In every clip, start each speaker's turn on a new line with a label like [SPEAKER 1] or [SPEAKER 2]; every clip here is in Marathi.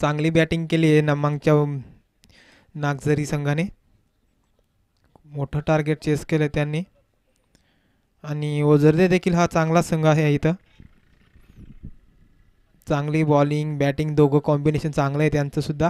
[SPEAKER 1] चांगली बॅटिंग केली आहे ना मागच्या नागझरी संघाने. मोठं टार्गेट चेस केलं त्यांनी. आणि ओझरदे देखील हा चांगला संघ आहे इथं. चांगली बॉलिंग बॅटिंग दोघं कॉम्बिनेशन चांगलं आहे त्यांचं सुद्धा.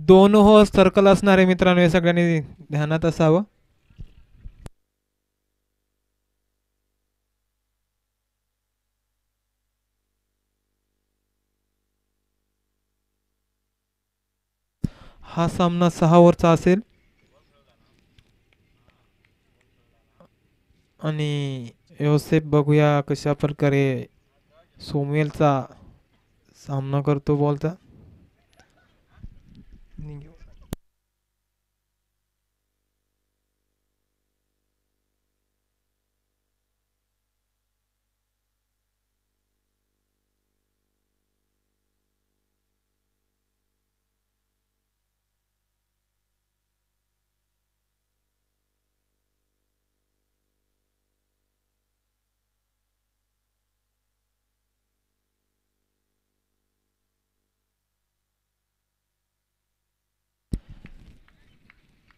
[SPEAKER 1] दोन हो सर्कल असणार आहे मित्रांनो, हे सगळ्यांनी ध्यानात असावं. हा सामना 6 ओव्हरचा असेल. आणि योसेफ बघूया कशा प्रकारे सोमेलचा सामना करतो बॉलचा.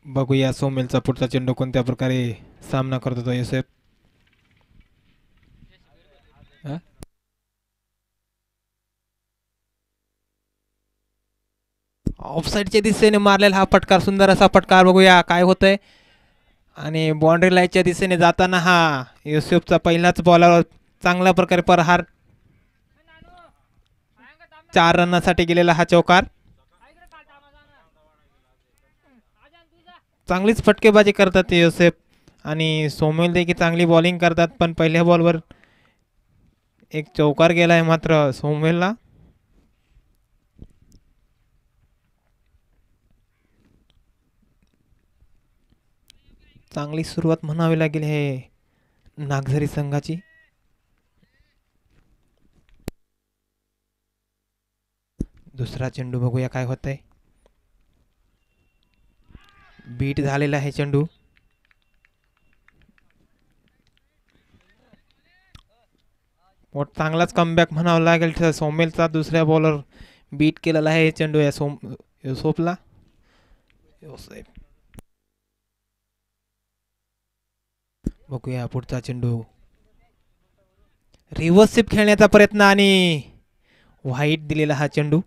[SPEAKER 1] बघूया सोमेलचा पुढचा चेंडू कोणत्या प्रकारे सामना करतो तो योसेफ. ऑफसाईडच्या दिशेने मारलेला हा फटकार, सुंदर असा फटकार. बघूया काय होतंय. आणि बाउंड्री लाईनच्या दिशेने जाताना हा युसुफचा पहिलाच बॉलर चांगल्या प्रकारे प्रहार. 4 रनासाठी गेलेला हा चौकार. चांगलीच फटकेबाजी करतात युसेफ आणि सोमेल देखील चांगली बॉलिंग करतात. पण पहिल्या बॉलवर एक चौकार गेलाय मात्र सोमेलला. चांगली सुरुवात म्हणावी लागेल हे नागझरी संघाची. दुसरा चेंडू बघूया काय होतंय. बीट झालेला आहे चेंडू. चांगलाच कमबॅक म्हणावं लागेल. सोमेलचा दुसऱ्या बॉलर बीट केलेला आहे चेंडू या युसुफला. बघूया पुढचा चेंडू. रिव्हर्स स्वीप खेळण्याचा प्रयत्न आणि व्हाईट दिलेला हा चेंडू.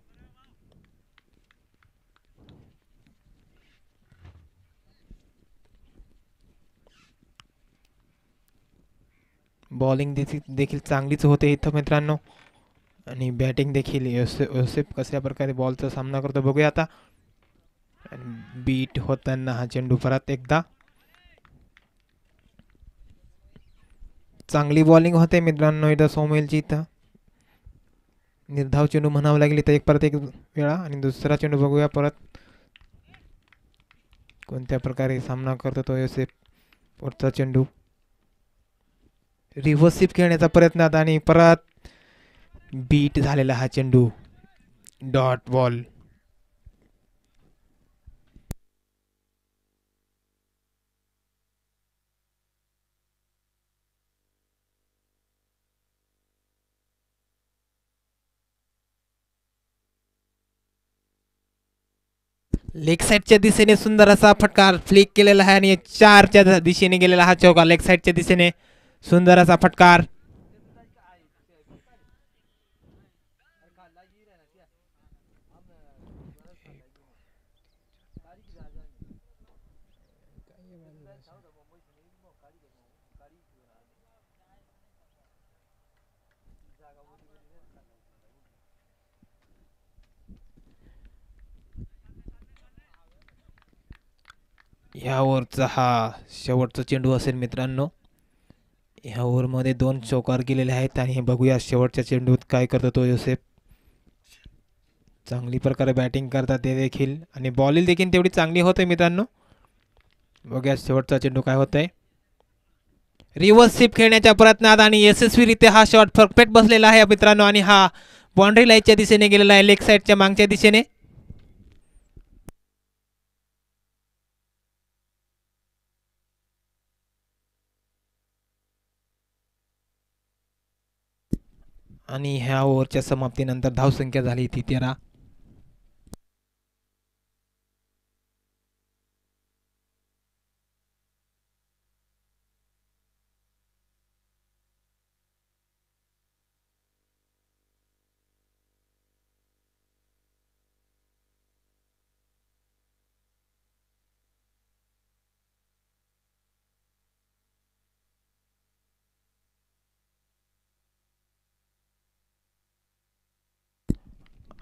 [SPEAKER 1] बॉलिंग देखील चांगलीच होते इथं मित्रांनो. आणि बॅटिंग देखील योसेफ कशा प्रकारे बॉलचा सामना करतो बघूया आता. बीट होताना हा चेंडू परत एकदा. चांगली बॉलिंग होते मित्रांनो इथं सोमेलची. इथं निर्धाव चेंडू म्हणावं लागेल इथं परत एक वेळा. आणि दुसरा चेंडू बघूया परत कोणत्या प्रकारे सामना करतो तो योसेफ. पुढचा चेंडू रिव्हर्स स्वीप खेळण्याचा प्रयत्न आता आणि परत बीट झालेला हा चेंडू. Dot ball. लेग साईडच्या दिशेने सुंदर असा फटकार फ्लिक केलेला आहे. आणि 4च्या दिशेने गेलेला हा चौकार. लेग साईडच्या दिशेने सुंदर असा फटकार. ह्या ओव्हरचा हा शेवटचा चेंडू असेल मित्रांनो. ह्या ओव्हरमध्ये 2 चौकार गेलेले आहेत. आणि हे बघूया शेवटच्या चेंडूत काय करतो तो योसेफ. चांगली प्रकारे बॅटिंग करतात ते देखील आणि बॉलिंग देखील तेवढी चांगली होते मित्रांनो. बघूया शेवटचा चेंडू काय होत आहे. रिव्हर्स स्वीप खेळण्याच्या प्रयत्नात आणि यशस्वीरित्या हा शॉट परफेक्ट बसलेला आहे मित्रांनो आणि हा बाउंड्री लाईनच्या दिशेने गेलेला आहे, लेग साईडच्या मागच्या दिशेने. आणि ह्या ओव्हरच्या समाप्तीनंतर धावसंख्या झाली ती 13.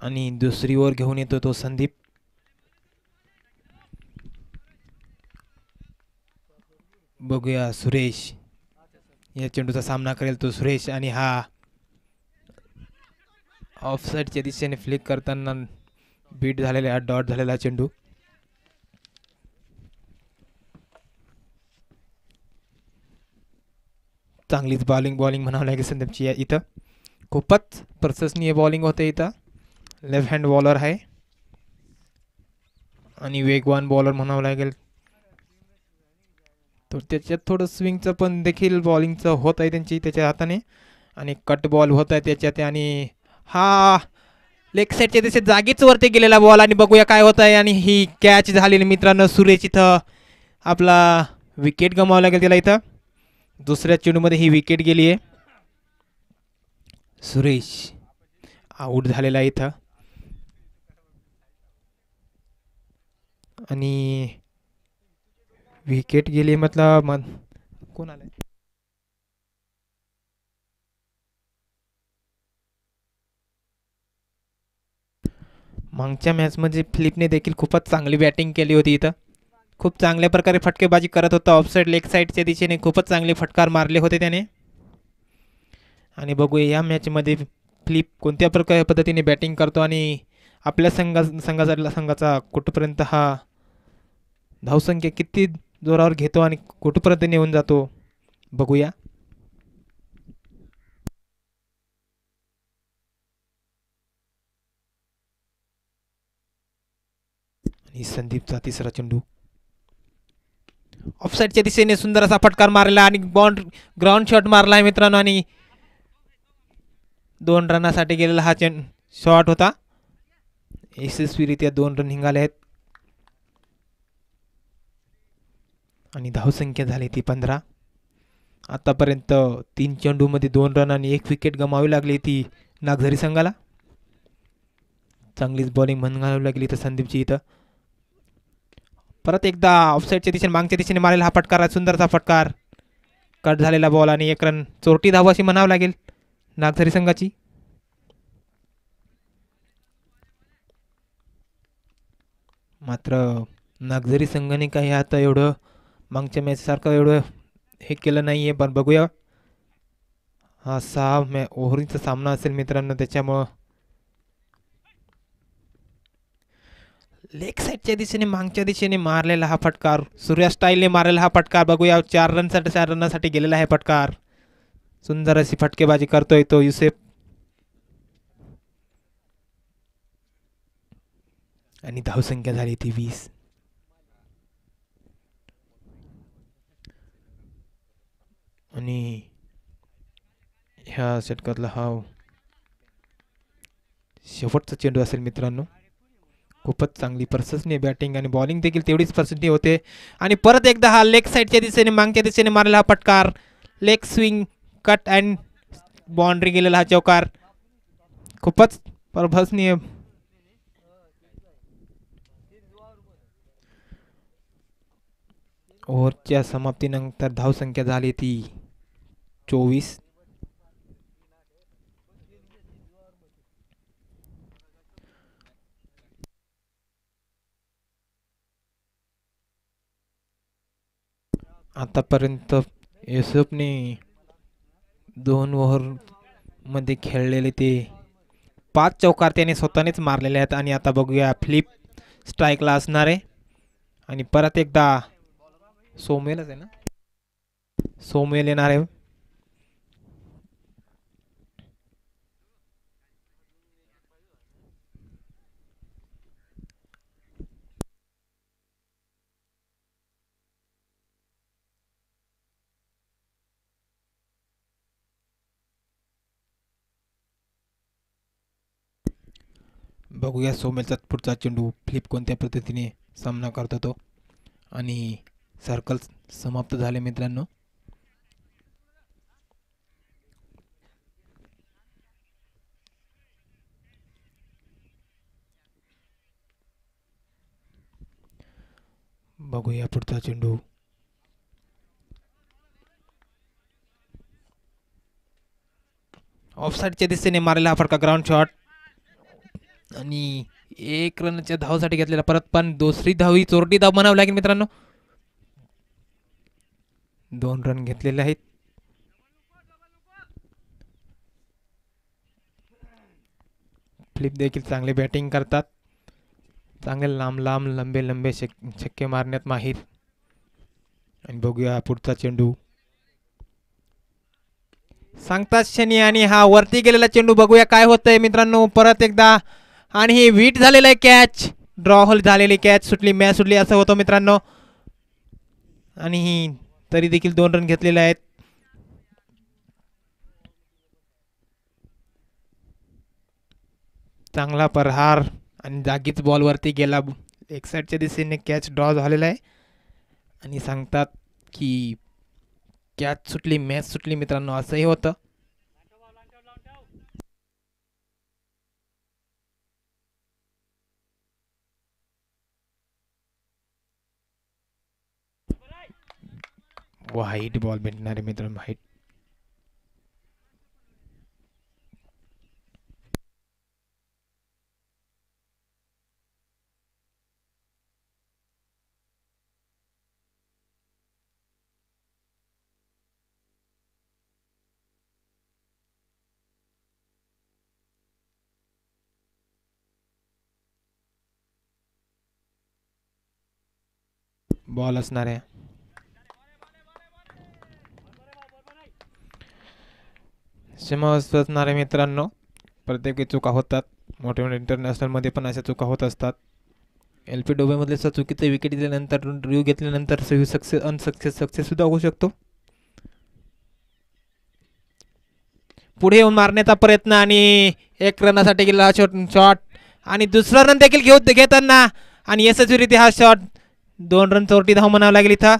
[SPEAKER 1] आणि दुसरी ओव्हर घेऊन येतो तो संदीप. बघूया सुरेश या चेंडूचा सामना करेल तो सुरेश आणि हा ऑफ साईडच्या दिशेने फ्लिक करताना बीट झालेला डॉट झालेला चेंडू. चांगलीच बॉलिंग म्हणावं लागेल संदीपची इथं. खूपच प्रशंसनीय बॉलिंग होते इथं. लेफ्ट हँड बॉलर आहे आणि वेगवान बॉलर म्हणावं लागेल. तर त्याच्यात थोडं स्विंगचं पण देखील बॉलिंगचं होत आहे त्यांची त्याच्या हाताने आणि कट बॉल होत आहे त्याच्यात आणि हा लेग साईडच्या दिशेत जागीच वरती गेलेला बॉल आणि बघूया काय होत आहे आणि ही कॅच झालेली मित्रांनो. सुरेश इथं आपला विकेट गमावं लागेल त्याला इथं. दुसऱ्या चेंडूमध्ये ही विकेट गेली आहे. सुरेश आऊट झालेला आहे इथं आणि विकेट गेली मतलब कोण आलं. मागच्या मॅचमध्ये फिलिपने देखील खूपच चांगली बॅटिंग केली होती इथं. खूप चांगल्या प्रकारे फटकेबाजी करत होता. ऑफसाईड लेग साईडच्या दिशेने खूपच चांगले फटकार मारले होते त्याने. आणि बघूया या मॅचमध्ये फिलिप कोणत्या प्रकारे पद्धतीने बॅटिंग करतो आणि आपल्या संघाचा कुठपर्यंत हा धावसंख्या किती जोरावर घेतो आणि कुठपर्यंत नेऊन जातो बघूया. आणि संदीपचा तिसरा चेंडू ऑफसाईडच्या दिशेने सुंदर असा फटकार मारला आणि ग्राउंड शॉट मारला आहे मित्रांनो आणि 2 रनासाठी गेलेला हा शॉट होता. यशस्वीरित्या 2 रन निघाले आहेत आणि धावसंख्या झाली ती 15. आतापर्यंत 3 चेंडूमध्ये 2 रन आणि 1 विकेट गमावी लागली ती नागझरी संघाला. चांगलीच बॉलिंग म्हणावी लागली तर संदीपची इथं. परत एकदा ऑफसाईडच्या दिशेने मागच्या दिशेने मारेला हा फटकार सुंदरचा फटकार. कट झालेला बॉल आणि 1 रन. चोरटी धाव अशी म्हणावं लागेल नागझरी संघाची. मात्र नागझरी संघाने काही आता एवढं मागच्या मॅच सारखं एवढं हे केलं नाहीये. पण बघूया हा 6 ओव्हरीचा सामना असेल मित्रांनो त्याच्यामुळं लेग साईडच्या दिशेने मागच्या दिशेने मारलेला हा फटकार सूर्या स्टाईलने मारलेला हा फटकार. बघूया 4 रनसाठी गेलेला आहे फटकार. सुंदर अशी फटकेबाजी करतोय तो युसेफ आणि धावसंख्या झाली ती 20. आणि ह्या षटकातला हा शेवटचा चेंडू असेल मित्रांनो. खूपच चांगली प्रशंसनीय बॅटिंग आणि बॉलिंग देखील तेवढीच प्रशंसनीय होते आणि परत एकदा हा लेग साईडच्या दिशेने मागच्या दिशेने मारलेला हा फटकार. Leg swing cut and boundary गेलेला हा चौकार. खूपच प्रशंसनीय. ओव्हरच्या समाप्तीनंतर धावसंख्या झाली ती 24. आतापर्यंत युसुफने 2 ओव्हरमध्ये खेळलेले ते 5 चौकार त्याने स्वतःनेच मारलेले आहेत. आणि आता बघूया फ्लिप स्ट्राईकला असणार आहे. आणि परत एकदा सोमेलच आहे ना, सोमेल येणार आहे. बघूया सोमेलचा पुढचा चेंडू फ्लिप कोणत्या पद्धतीने सामना करतो तो. आणि सर्कल समाप्त झाले मित्रांनो. बघूया पुढचा चेंडू. ऑफसाईडच्या दिशेने मारलेला हा फटका ग्राउंड शॉट. आणि 1 रनच्या धावसाठी घेतलेला परत, पण दुसरी धाव ही चोरटी धाव म्हणावं लागेल मित्रांनो. 2 रन घेतलेले आहेत. फ्लिप देखील चांगले बॅटिंग करतात. चांगले लांब लांब लंबे लंबे छक्के मारण्यात माहीर. आणि बघूया पुढचा चेंडू. सांगतात शनी आणि हा वरती गेलेला चेंडू. बघूया काय होतंय मित्रांनो परत एकदा. आणि ही विट झालेलं आहे कॅच. ड्रॉ होल झालेली कॅच सुटली, मॅच सुटली असं होतं मित्रांनो. आणि ही तरी देखील 2 रन घेतलेले आहेत. चांगला प्रहार आणि जागीच बॉलवरती गेला. एक साईडच्या दिशेने कॅच ड्रॉ झालेला आहे. आणि सांगतात की कॅच सुटली, मॅच सुटली मित्रांनो असंही होतं. व्हाईट बॉल भेटणार आहे मित्रांनो, व्हाईट. बॉल असणार आहे. समज असणार आहे मित्रांनो. प्रत्येकी चुका होतात. मोठे मोठे इंटरनॅशनलमध्ये पण अशा चुका होत असतात. LP डोबेमधले चुकीचे विकेट दिल्यानंतर रिव्ह्यू घेतल्यानंतर सक्सेस सुद्धा होऊ शकतो. पुढे येऊन मारण्याचा प्रयत्न आणि 1 रनासाठी गेला शॉट. आणि दुसरा रन देखील घेताना आणि यशस्वीरित्या हा शॉट. 2 रन चोरटी धाव म्हणावं लागेल इथं.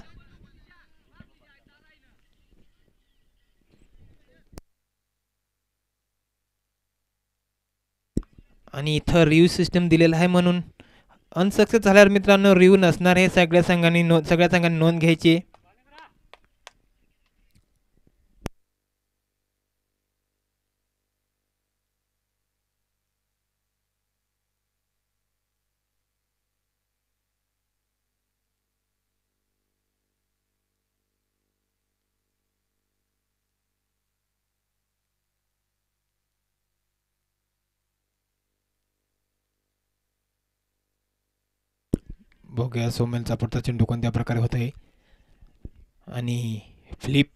[SPEAKER 1] आणि इथं रिव्ह्यू सिस्टम दिलेला आहे म्हणून अनसक्सेस झाल्यावर मित्रांनो रिव्ह्यू नसणार हे सगळ्या संघांनी नोंद घ्यायची. बघूया सोमेलचा पुढचा चेंडू कोणत्या प्रकारे होत आहे. आणि फ्लिप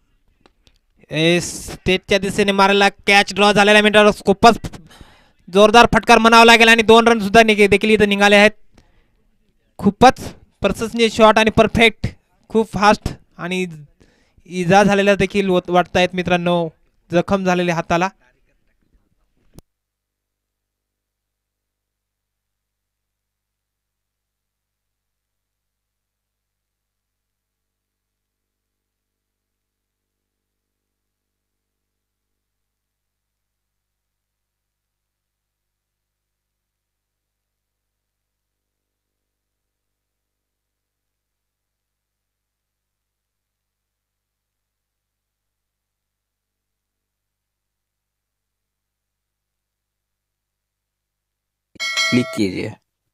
[SPEAKER 1] स्टेटच्या दिशेने मारायला कॅच ड्रॉ झालेला मित्रांनो. खूपच जोरदार फटकार म्हणावा लागेल. आणि 2 रन सुद्धा देखील इथं निघाले आहेत. खूपच प्रशंसनीय शॉट आणि परफेक्ट, खूप फास्ट. आणि इजा झालेल्या देखील वाटत आहेत मित्रांनो, जखम झालेल्या हाताला.
[SPEAKER 2] क्लिक कीजिए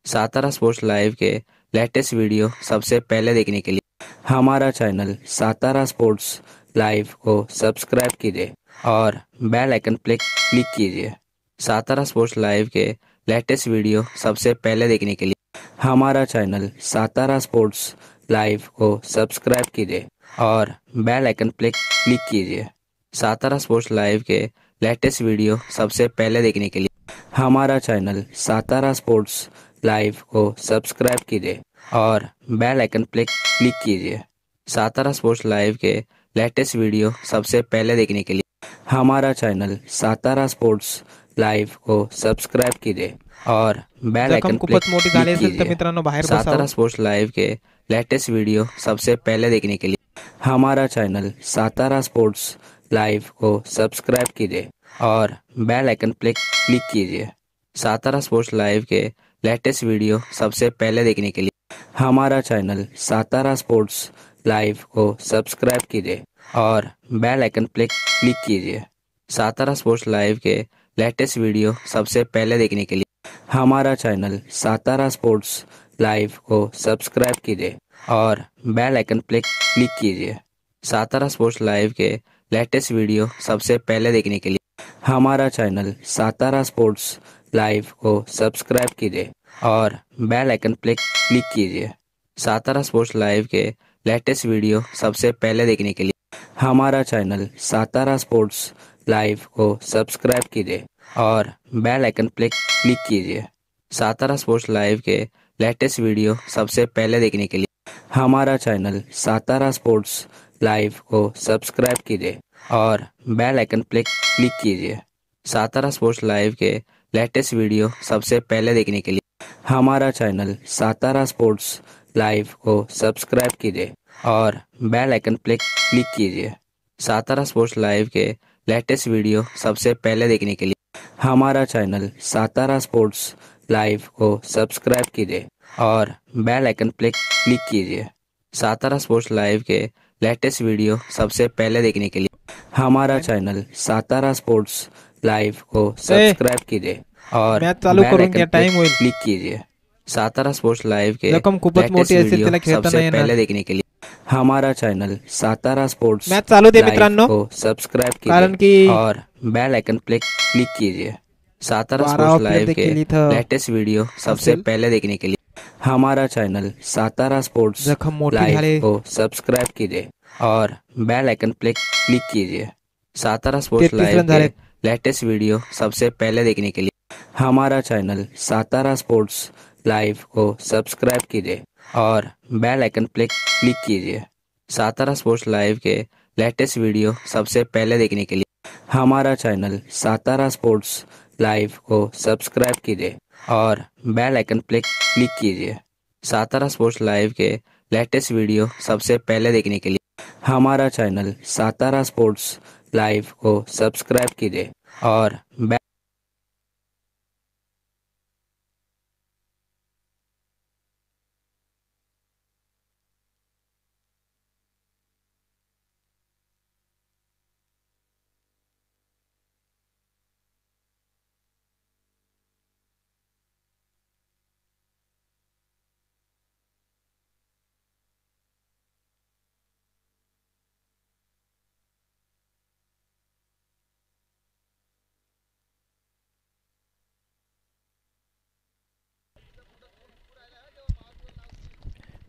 [SPEAKER 2] सातारा स्पोर्ट्स लाइव के लेटेस्ट वीडियो सबसे पहले देखने के लिए हमारा चैनल सातारा स्पोर्ट्स लाइव को सब्सक्राइब कीजिए और बेल आइकन पर क्लिक कीजिए। सातारा स्पोर्ट्स लाइव के लेटेस्ट वीडियो सबसे पहले देखने के लिए हमारा चैनल सातारा स्पोर्ट्स लाइव को सब्सक्राइब कीजिए और बेल आइकन पे क्लिक कीजिए। सातारा स्पोर्ट्स लाइव के लेटेस्ट वीडियो सबसे पहले देखने के लिए हमारा चैनल सातारा स्पोर्ट्स लाइव को सब्सक्राइब कीजिए और बेल आइकन पे क्लिक कीजिए। सातारा स्पोर्ट्स लाइव के लेटेस्ट वीडियो सबसे पहले देखने के लिए हमारा चैनल सातारा स्पोर्ट्स लाइव को सब्सक्राइब कीजिए और बेल आइकन
[SPEAKER 1] जखम
[SPEAKER 2] पे
[SPEAKER 1] खूपच मोठी झाली
[SPEAKER 2] क्लिक
[SPEAKER 1] असेल तर
[SPEAKER 2] कीजिए।
[SPEAKER 1] मित्रांनो बाहेर बसावं।
[SPEAKER 2] सातारा स्पोर्ट्स लाइव के लेटेस्ट वीडियो सबसे पहले देखने के लिए हमारा चैनल सातारा स्पोर्ट्स लाइव को सब्सक्राइब कीजिए और बेल आइकन पे क्लिक कीजिए। सातारा स्पोर्ट्स लाइव के लेटेस्ट वीडियो सबसे पहले देखने के लिए हमारा चैनल सातारा स्पोर्ट्स लाइव को सब्सक्राइब कीजिए और बेल आइकन पे क्लिक कीजिए। सातारा स्पोर्ट्स लाइव के लेटेस्ट वीडियो सबसे पहले देखने के लिए हमारा चैनल सातारा स्पोर्ट्स लाइव को सब्सक्राइब कीजिए और बेल आइकन पे क्लिक कीजिए। सातारा स्पोर्ट्स लाइव के लेटेस्ट वीडियो सबसे पहले देखने के लिए हमारा चैनल सातारा स्पोर्ट्स लाइव को सब्सक्राइब कीजिए और बेल आइकन पे क्लिक कीजिए। सातारा स्पोर्ट्स लाइव के लेटेस्ट वीडियो सबसे पहले देखने के लिए हमारा चैनल सातारा स्पोर्ट्स लाइव को सब्सक्राइब कीजिए और बेल आइकन पे क्लिक कीजिए। सातारा स्पोर्ट्स लाइव के लेटेस्ट वीडियो सबसे पहले देखने के लिए हमारा चैनल सातारा स्पोर्ट्स लाइव को सब्सक्राइब कीजिए और बेल आइकन पे क्लिक कीजिए। सातारा स्पोर्ट्स लाइव के लेटेस्ट वीडियो सबसे पहले देखने के लिए हमारा चैनल सातारा स्पोर्ट्स लाइव को सब्सक्राइब कीजिए और बेल आइकन पे क्लिक कीजिए। सातारा स्पोर्ट्स लाइव के लेटेस्ट वीडियो सबसे पहले देखने के लिए हमारा चैनल सातारा स्पोर्ट्स लाइव को सब्सक्राइब कीजिए और बेल आइकन पे क्लिक कीजिए। सातारा स्पोर्ट्स लाइव के लेटेस्ट वीडियो सबसे पहले देखने के लिए हमारा चैनल सातारा स्पोर्ट्स लाइव को सब्सक्राइब कीजिए और
[SPEAKER 1] मॅच चालू
[SPEAKER 2] बेल
[SPEAKER 1] करून
[SPEAKER 2] आइकन
[SPEAKER 1] घ्या,
[SPEAKER 2] पे
[SPEAKER 1] टाइम होईल।
[SPEAKER 2] क्लिक कीजिए। सातारा स्पोर्ट्स लाइव के
[SPEAKER 1] जखम खूपच
[SPEAKER 2] लेटेस्ट
[SPEAKER 1] मोठी असेल,
[SPEAKER 2] वीडियो
[SPEAKER 1] त्याला खेळता
[SPEAKER 2] सबसे
[SPEAKER 1] नाही येणार।
[SPEAKER 2] पहले देखने के लिए हमारा चैनल सातारा स्पोर्ट्स
[SPEAKER 1] मॅच चालू दे
[SPEAKER 2] लाइव
[SPEAKER 1] मित्रांनो,
[SPEAKER 2] को सब्सक्राइब
[SPEAKER 1] कारण
[SPEAKER 2] कीजिए
[SPEAKER 1] की
[SPEAKER 2] और बेल आइकन पे क्लिक कीजिए। सातारा
[SPEAKER 1] 12
[SPEAKER 2] स्पोर्ट्स
[SPEAKER 1] प्लेयर
[SPEAKER 2] लाइव के
[SPEAKER 1] देखील इथं
[SPEAKER 2] लेटेस्ट वीडियो सबसे
[SPEAKER 1] असेल।
[SPEAKER 2] पहले देखने के लिए हमारा चैनल सातारा स्पोर्ट्स
[SPEAKER 1] जखम मोठी
[SPEAKER 2] लाइव
[SPEAKER 1] झाली।
[SPEAKER 2] को सब्सक्राइब कीजिए और बेल आइकन पे क्लिक कीजिए। सातारा स्पोर्ट्स
[SPEAKER 1] 33
[SPEAKER 2] लाइव
[SPEAKER 1] रन
[SPEAKER 2] के
[SPEAKER 1] झाले।
[SPEAKER 2] लेटेस्ट वीडियो सबसे पहले देखने के लिए हमारा चैनल सातारा स्पोर्ट्स लाइव को सब्सक्राइब कीजिए और बेल आइकन पे क्लिक कीजिए। सातारा स्पोर्ट्स लाइव के लेटेस्ट वीडियो सबसे पहले देखने के लिए हमारा चैनल सातारा स्पोर्ट्स लाइव को सब्सक्राइब कीजिए और बेल आइकन पे क्लिक कीजिए। सातारा स्पोर्ट्स लाइव के लेटेस्ट वीडियो सबसे पहले देखने के लिए हमारा चैनल सातारा स्पोर्ट्स लाइव को सब्सक्राइब कीजिए और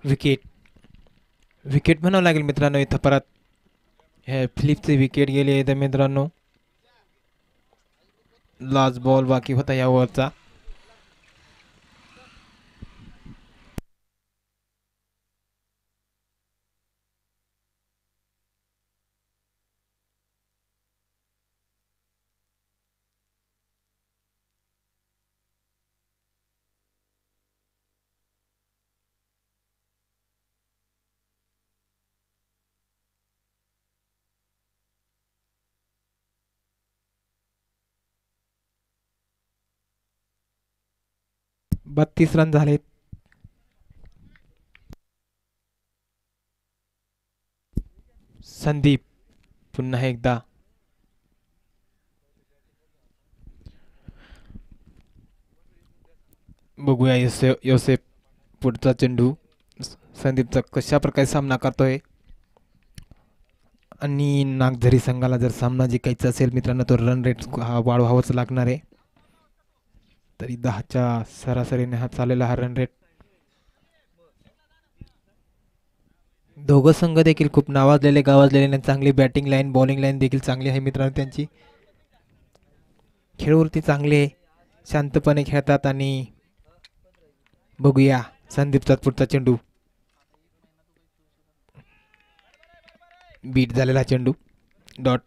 [SPEAKER 1] विकेट विकेट म्हणावं लागेल मित्रांनो। इथं परत हे फिलिपचे विकेट गेले इथं मित्रांनो। लास्ट बॉल बाकी होता या ओव्हरचा। बत्तीस रन झालेत। संदीप पुन्हा एकदा बघूया योसेफ पुढचा चेंडू संदीपचा कशा प्रकारे सामना करतोय आणि नागझरी संघाला जर सामना जिंकायचा असेल मित्रांनो तर रन रेट वाढवावाच लागणार आहे। तरी 10च्या सरासरीने हा चाललेला हा रन रेट. दोघं संघ देखील खूप नावाजलेले गावाजलेले आणि चांगली बॅटिंग लाईन बॉलिंग लाईन देखील चांगली आहे मित्रांनो त्यांची. खेळवरती चांगले शांतपणे खेळतात. आणि बघूया संदीपचा पुढचा चेंडू, बीट झालेला चेंडू, डॉट.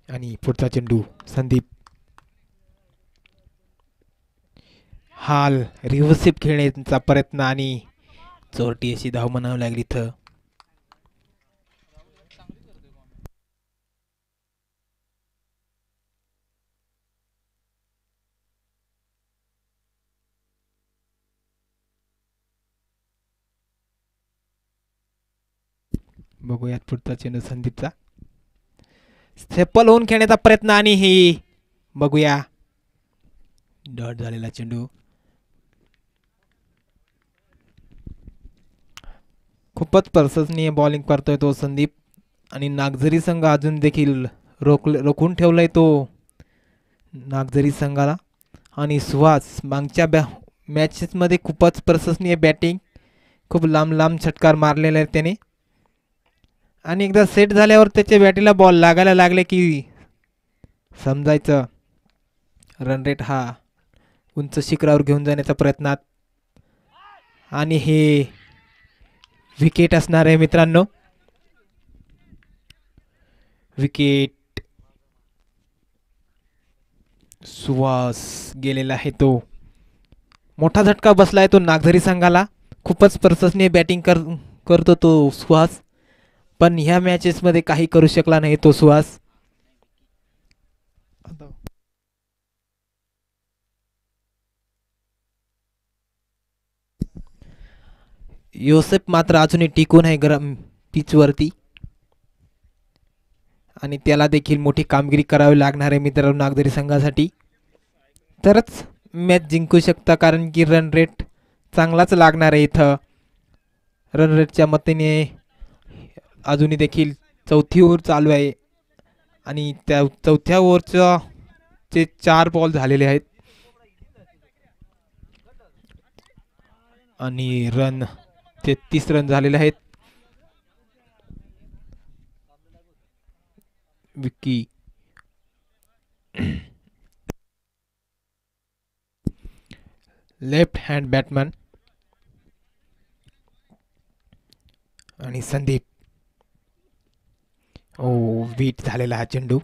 [SPEAKER 1] आणि पुढचा चेंडू संदीप. हाल रिव्हर्सिप खेळण्याचा प्रयत्न आणि चोरटी अशी धाव म्हणावी लागली इथं. बघूयात पुढचा चेंडू संदीपचा, स्टेपल होऊन खेळण्याचा प्रयत्न आणि ही बघूया डॉट झालेला चेंडू. खूपच प्रशंसनीय बॉलिंग करतोय तो संदीप. आणि नागझरी संघ अजून देखील रोखून ठेवलाय तो नागझरी संघाला. आणि सुहास मागच्या मॅचेसमध्ये खूपच प्रशंसनीय बॅटिंग, खूप लांब लांब षटकार मारलेले आहेत त्याने. आणि एकदा सेट झाल्यावर त्याच्या बॅटीला बॉल लागायला लागले की समजायचं रन रेट हा उंच शिखरावर घेऊन जाण्याच्या प्रयत्नात. आणि हे विकेट असणार आहे मित्रांनो, विकेट. सुहास गेलेला आहे तो. मोठा झटका बसलाय तो नागझरी संघाला. खूपच प्रशंसनीय बॅटिंग करतो तो सुहास, पण ह्या मॅचेसमध्ये काही करू शकला नाही तो सुहास. योसेफ मात्र अजूनही टिकून आहे गरम पिचवरती. आणि त्याला देखील मोठी कामगिरी करावी लागणार आहे मित्रांनो नागझरी संघासाठी, तरच मॅच जिंकू शकता. कारण की रन रेट चांगलाच लागणार आहे इथं. रन रेटच्या मतेने अजूनही देखील चौथी ओव्हर चालू आहे. आणि त्या चौथ्या ओव्हरच्या चे 4 बॉल झालेले आहेत. आणि रन 33 रन झालेले आहेत. Vicky left hand Batman. आणि संदीप, ओ बीट झालेला हा चेंडू.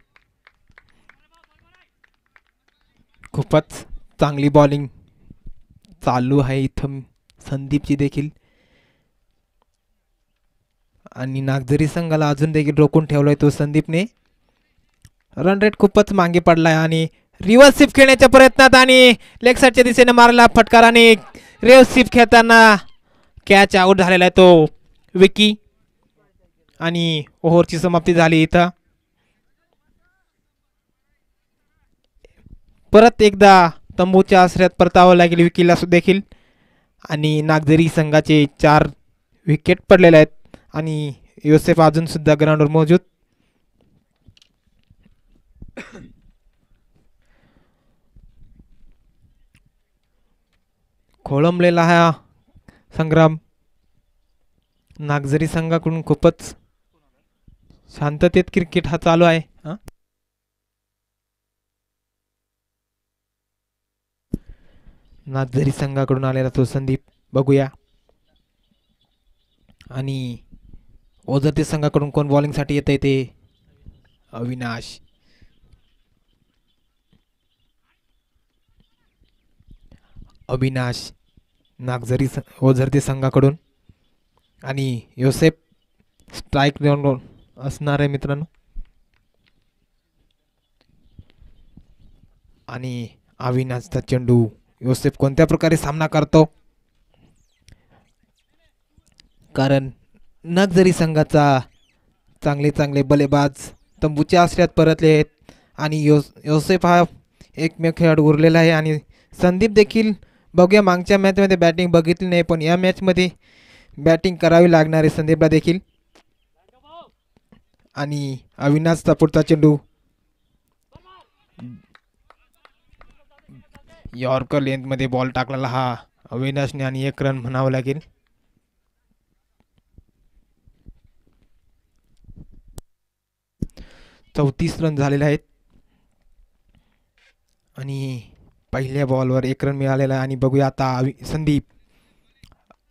[SPEAKER 1] खूपच चांगली बॉलिंग चालू आहे इथं संदीपची देखील. आणि नागझरी संघाला अजून देखील रोखून ठेवलाय तो संदीपने. रन रेट खूपच मागे पडलाय. आणि रिव्हर्स स्वीप खेळण्याच्या प्रयत्नात आणि लेग साईडच्या दिशेने मारला फटकार. आणि रिव्हर्स स्वीप खेळताना कॅच आउट झालेला आहे तो विकी. आणि ओव्हरची समाप्ती झाली इथं. परत एकदा तंबूच्या आश्रयात परतावं लागेल विकीला देखील. आणि नागझरी संघाचे 4 विकेट पडलेले आहेत. आणि योसेफ अजून सुद्धा ग्राउंडवर मौजूद. खोळंबलेला हा संग्राम नागझरी संघाकडून. खूपच शांततेत क्रिकेट हा चालू आहे. नागझरी संघाकडून आलेला तो संदीप, बघूया. आणि ओझरते संघाकडून कोण बॉलिंगसाठी येत आहे ते अविनाश. अविनाश नागझरी ओझरते संघाकडून. आणि योसेफ स्ट्राईक झोनवर असणार आहे मित्रांनो. आणि अविनाशचा चेंडू, योसेफ कोणत्या प्रकारे सामना करतो. कारण नागझरी संघाचा चांगले चांगले बल्लेबाज तंबूच्या आश्रयात परतले आहेत. आणि योसेफ हा एकमेव खेळाडू उरलेला आहे. आणि संदीप देखील बघूया, मागच्या मॅचमध्ये बॅटिंग बघितली नाही, पण या मॅचमध्ये बॅटिंग करावी लागणार आहे संदीपला देखील. आणि अविनाशचा पुढचा चेंडू यॉर्कर लेंथमध्ये बॉल टाकलेला हा अविनाशने आणि 1 रन म्हणावं लागेल. चौतीस रन झालेले आहेत आणि पहिल्या बॉलवर 1 रन मिळालेला आहे. आणि बघूया आता संदीप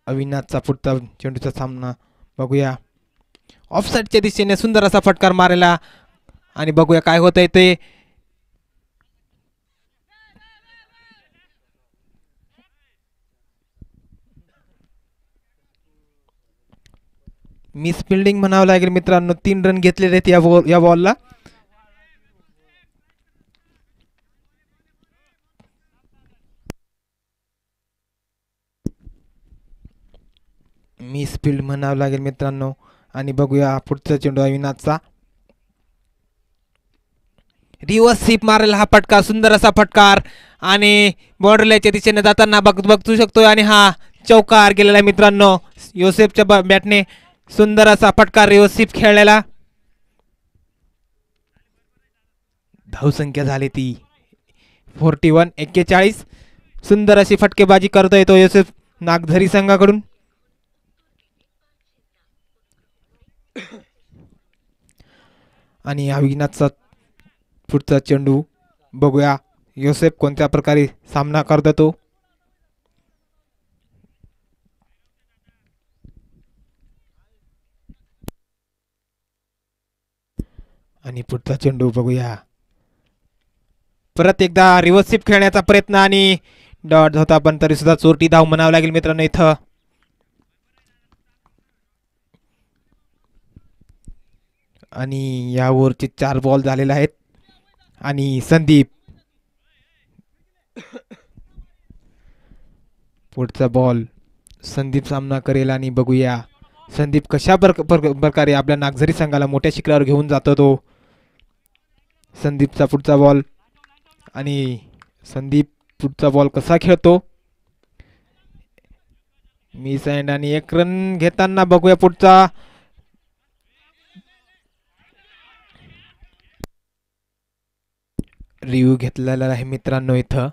[SPEAKER 1] अविनाशचा पुढचा चेंडूचा सामना बघूया. ऑफसाईडच्या दिशेने सुंदर असा फटकार मारलेला आणि बघूया काय होतंय ते. मिस फिल्डिंग म्हणावं लागेल मित्रांनो. 3 रन घेतलेले आहेत या बॉलला. मिस फील्ड म्हणावं लागेल मित्रांनो. आणि बघूया पुढचा चेंडू अविनाशचा. रिव्हर्स स्वीप मारेल हा फटकार, सुंदर असा फटकार आणि बॉर्डरच्या दिशेने जाताना बघू शकतोय. आणि हा चौकार गेलेला आहे मित्रांनो. योसेफच्या बॅटने सुंदर असा फटकार रिव्हर्स स्वीप खेळलेला. धावसंख्या झाली ती 41. सुंदर अशी फटकेबाजी करतोय तो योसेफ नागझरी संघाकडून. आणि अविनाशचा पुढचा चेंडू बघूया योसेफ कोणत्या प्रकारे सामना करतो तो. आणि पुढचा चेंडू बघूया. परत एकदा रिव्हर्स स्वीप खेळण्याचा प्रयत्न आणि डॉट होता पण तरी सुद्धा चोरटी धाव म्हणावं लागेल मित्रांनो इथं. आणि या ओव्हरचे 4 बॉल झालेले आहेत. आणि संदीप पुढचा बॉल संदीप सामना करेल. आणि बघूया संदीप कशा प्रकारे आपल्या नागझरी संघाला मोठ्या शिखरावर घेऊन जातो तो. संदीपचा पुढचा बॉल आणि संदीप पुढचा बॉल कसा खेळतो. मिस अँड आणि 1 रन घेताना बघूया पुढचा. रिव्ह्यू घेतलेला आहे मित्रांनो इथं.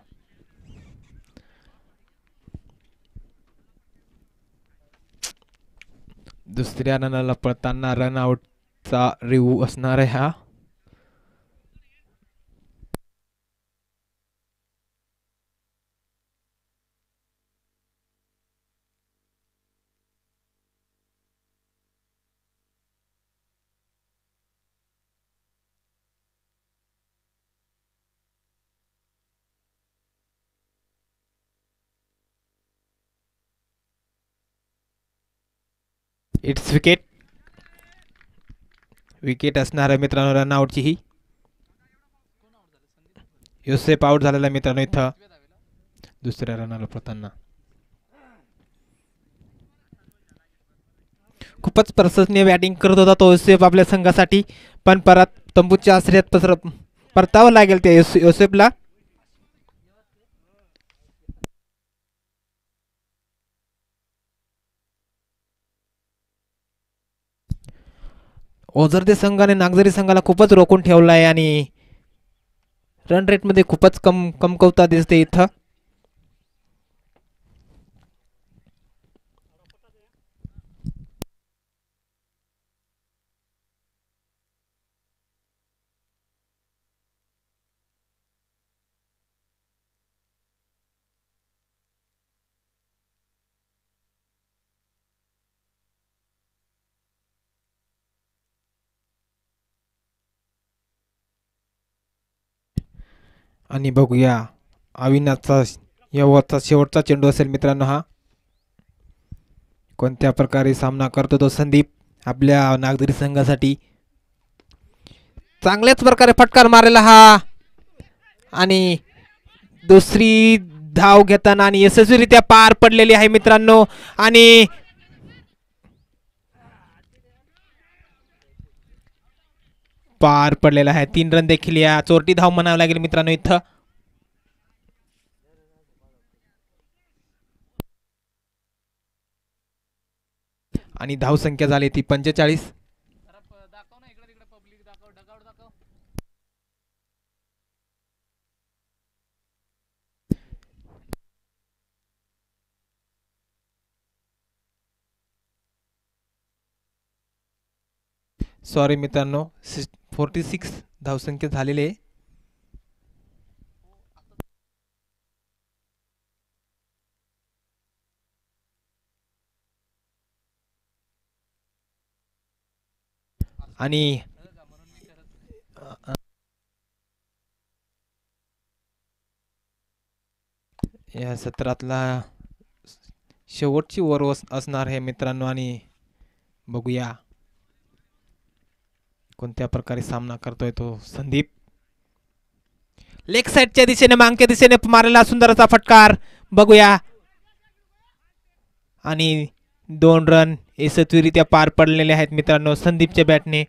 [SPEAKER 1] दुसऱ्या रनाला पळताना रन आउटचा रिव्ह्यू असणार आहे हा. इट्स विकेट असणार आहे मित्रांनो रन आउटची ही. योसेफ आउट झालेला मित्रांनो इथं दुसऱ्या रनाला पळताना. खूपच प्रशंसनीय बॅटिंग करत होता तो योसेफ आपल्या संघासाठी. पण परत तंबूच्या आश्रयात परतावं लागेल त्या योसेफला. ओझरदे संघाने नागझरी संघाला खूपच रोखून ठेवला आहे आणि रन रेट मध्ये खूपच कमकवता दिसते इथं. आणि बघूया अविनाशचा या ओव्हरचा शेवटचा चेंडू असेल मित्रांनो हा. कोणत्या प्रकारे सामना करतो तो संदीप आपल्या नागझरी संघासाठी. चांगल्याच प्रकारे फटकार मारलेला हा आणि दुसरी धाव घेताना आणि यशस्वीरित्या पार पडलेली आहे मित्रांनो. आणि पार पडलेला आहे 3 रन देखील या चोरटी धाव म्हणावं लागेल मित्रांनो इथं. आणि धावसंख्या झाली ती 45. सॉरी मित्रांनो, 46 धावसंख्या झालेली आहे. आणि या सत्रातला शेवटची ओव्हर असणार आहे मित्रांनो. आणि बघूया कोणत्या प्रकारे सामना करतोय तो संदीप. लेग साइडच्या दिशेने मागच्या दिशेने मारलेला सुंदर असा फटकार बघूया. आणि 2 रन यशस्वीरित्या पार पडलेले आहेत मित्रांनो संदीपच्या बॅटने.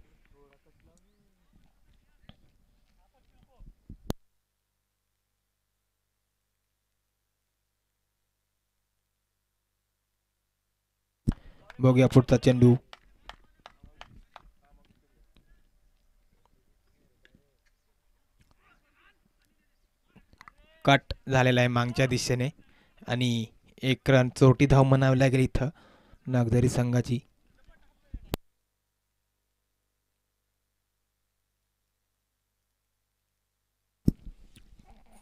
[SPEAKER 1] बघूया पुढचा चेंडू. कट झालेला आहे मागच्या दिशेने आणि 1 रन चोरटी धाव म्हणावी लागेल इथं नागझरी संघाची.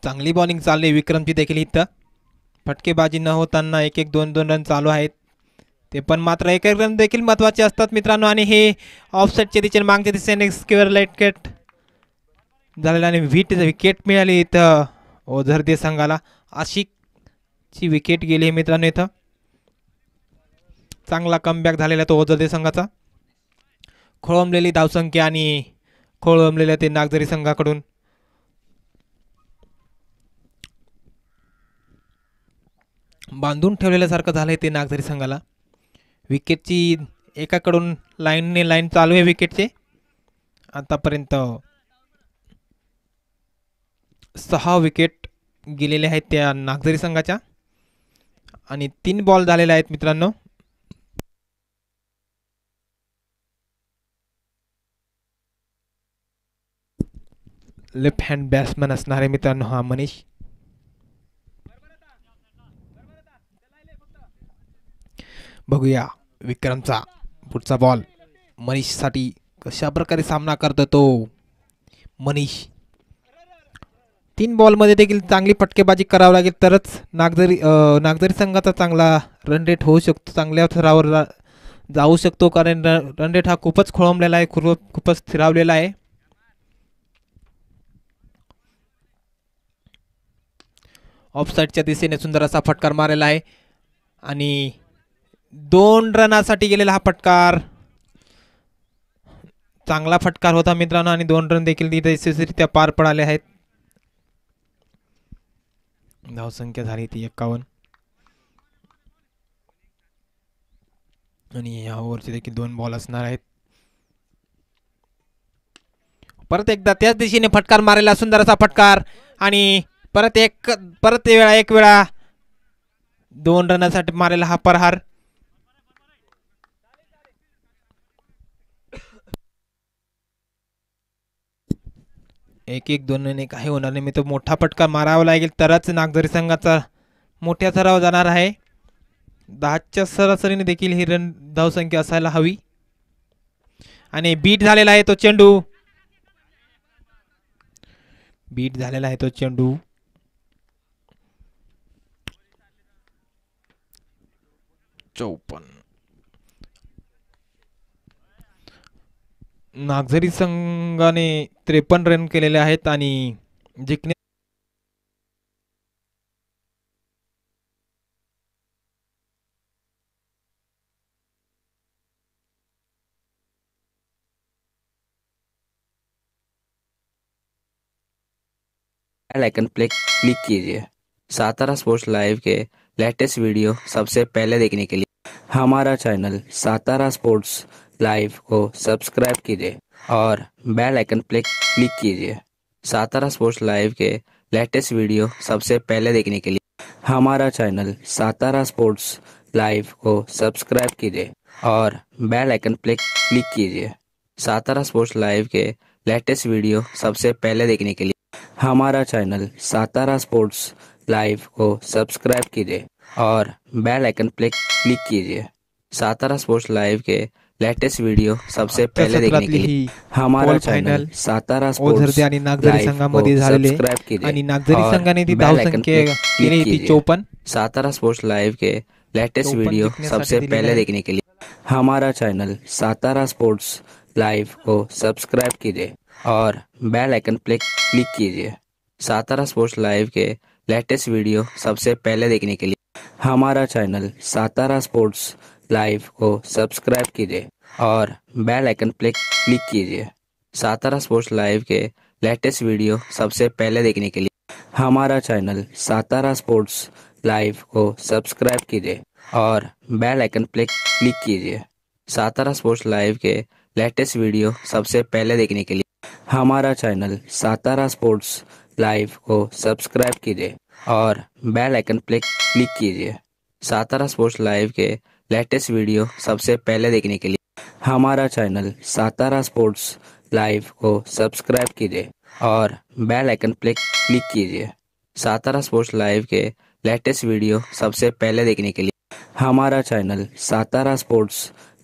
[SPEAKER 1] चांगली बॉलिंग चालली विक्रमची देखील इथं. फटकेबाजी न होताना 1-1 2-2 रन चालू आहेत. ते पण मात्र 1-1 रन देखील महत्त्वाचे असतात मित्रांनो. आणि हे ऑफसाईडच्या दिशेने मागच्या दिशेने स्क्वेअर विकेट झालेला आणि विकेट मिळाली इथं ओझरदे संघाला. आशिकची विकेट गेली मित्रांनो इथं. चांगला कमबॅक झालेला तो ओझरदे संघाचा. खोळंबलेली धावसंख्या आणि खोळंबलेल्या ते नागझरी संघाकडून. बांधून ठेवलेल्यासारखं झालंय ते नागझरी संघाला. विकेटची एकाकडून लाईन चालू आहे विकेटचे. आतापर्यंत 6 विकेट गेलेले आहेत त्या नागझरी संघाच्या आणि 3 बॉल झालेले आहेत मित्रांनो. लेफ्ट हँड बॅट्समन असणार आहे मित्रांनो हा मनीष. बघूया विक्रमचा पुढचा बॉल मनीषसाठी कशा प्रकारे सामना करतो तो मनीष. 3 बॉलमध्ये देखील चांगली फटकेबाजी करावी लागेल तरच नागझरी संघाचा चांगला रन रेट होऊ शकतो. चांगल्या थरावर जाऊ शकतो कारण रन रेट हा खूपच खोळंबलेला आहे खूपच स्थिरावलेला आहे. ऑफसाईडच्या दिशेने सुंदर असा फटकार मारलेला आहे आणि 2 रनासाठी गेलेला हा फटकार. चांगला फटकार होता मित्रांनो आणि 2 रन देखील तिथे यशस्वीरित्या पार पडले आहेत. धावसंख्या झाली ती 51 आणि या ओव्हरचे देखील 2 बॉल असणार आहेत. परत एकदा त्याच दिशेने फटकार मारलेला सुंदर असा फटकार आणि परत एक वेळा 2 रनासाठी मारलेला हा प्रहार. एक 2 काही होणार नाही. मी तो मोठा फटकार मारावा लागेल तरच नागझरी संघाचा मोठ्या सराव जाणार आहे. 10च्या सरासरीने देखील ही रन धावसंख्या असायला हवी. आणि बीट झालेला आहे तो चेंडू. 54. नागझरी संघाने 53 रन केलेले आहेत आणि जिंकणे
[SPEAKER 2] बेल आइकन क्लिक कीजिए। सातारा स्पोर्ट्स लाइव के लेटेस्ट वीडियो सबसे पहले देखने के लिए हमारा चैनल सातारा स्पोर्ट्स लाइव को सब्सक्राइब कीजिए और बेल आइकन क्लिक कीजिए। सातारा स्पोर्ट्स लाइव के लेटेस्ट वीडियो सबसे पहले देखने के लिए हमारा चैनल सातारा स्पोर्ट्स लाइव को सब्सक्राइब कीजिए और बेल आइकन पे क्लिक कीजिए सातारा स्पोर्ट्स लाइव के लेटेस्ट वीडियो सबसे पहले देखने के लिए हमारा चैनल सातारा स्पोर्ट्स लाइव को सब्सक्राइब कीजिए और बेल आइकन पे क्लिक कीजिए सातारा स्पोर्ट्स लाइव के लेटेस्ट वीडियो सबसे
[SPEAKER 1] आजच्या
[SPEAKER 2] पहले देखने
[SPEAKER 1] सत्रातली
[SPEAKER 2] के लिए
[SPEAKER 1] ही
[SPEAKER 2] हमारा
[SPEAKER 1] क्वाल
[SPEAKER 2] चैनल
[SPEAKER 1] फायनल
[SPEAKER 2] सातारा
[SPEAKER 1] ओझरदे
[SPEAKER 2] स्पोर्ट्स
[SPEAKER 1] आणि नागझरी
[SPEAKER 2] लाइव को
[SPEAKER 1] संघामध्ये झालेले
[SPEAKER 2] सब्सक्राइब कीजिए
[SPEAKER 1] आणि नागझरी
[SPEAKER 2] और
[SPEAKER 1] संघाने ती
[SPEAKER 2] बेल आइकन
[SPEAKER 1] धावसंख्या
[SPEAKER 2] पे
[SPEAKER 1] केली
[SPEAKER 2] क्लिक
[SPEAKER 1] ती
[SPEAKER 2] कीजिए
[SPEAKER 1] 54.
[SPEAKER 2] सातारा स्पोर्ट्स लाइव के लेटेस्ट
[SPEAKER 1] 54
[SPEAKER 2] वीडियो
[SPEAKER 1] जिंकण्यासाठी
[SPEAKER 2] सबसे
[SPEAKER 1] दिलेले
[SPEAKER 2] पहले
[SPEAKER 1] आहे.
[SPEAKER 2] देखने के लिए हमारा चैनल सातारा स्पोर्ट्स लाइव को सब्सक्राइब कीजिए और बेल आइकन पे क्लिक कीजिए सातारा स्पोर्ट्स लाइव के लेटेस्ट वीडियो सबसे पहले देखने के लिए हमारा चैनल सातारा स्पोर्ट्स लाइव को सब्सक्राइब कीजिए और बेल आइकन पे क्लिक कीजिए सातारा स्पोर्ट्स लाइव के लेटेस्ट वीडियो सबसे पहले देखने के लिए हमारा चैनल सातारा स्पोर्ट्स लाइव को सब्सक्राइब कीजिए और बेल आइकन पे क्लिक कीजिए सातारा स्पोर्ट्स लाइव के लेटेस्ट वीडियो सबसे पहले देखने के लिए हमारा चैनल सातारा स्पोर्ट्स लाइव को सब्सक्राइब कीजिए और बेल आइकन पे क्लिक कीजिए सातारा स्पोर्ट्स लाइव के लेटेस्ट वीडियो सबसे पहले देखने के लिए हमारा चैनल सातारा स्पोर्ट्स लाइव को सब्सक्राइब कीजिए और बेल आइकन पे क्लिक कीजिए सातारा स्पोर्ट्स लाइव के लेटेस्ट वीडियो सबसे पहले देखने के लिए हमारा चैनल सातारा स्पोर्ट्स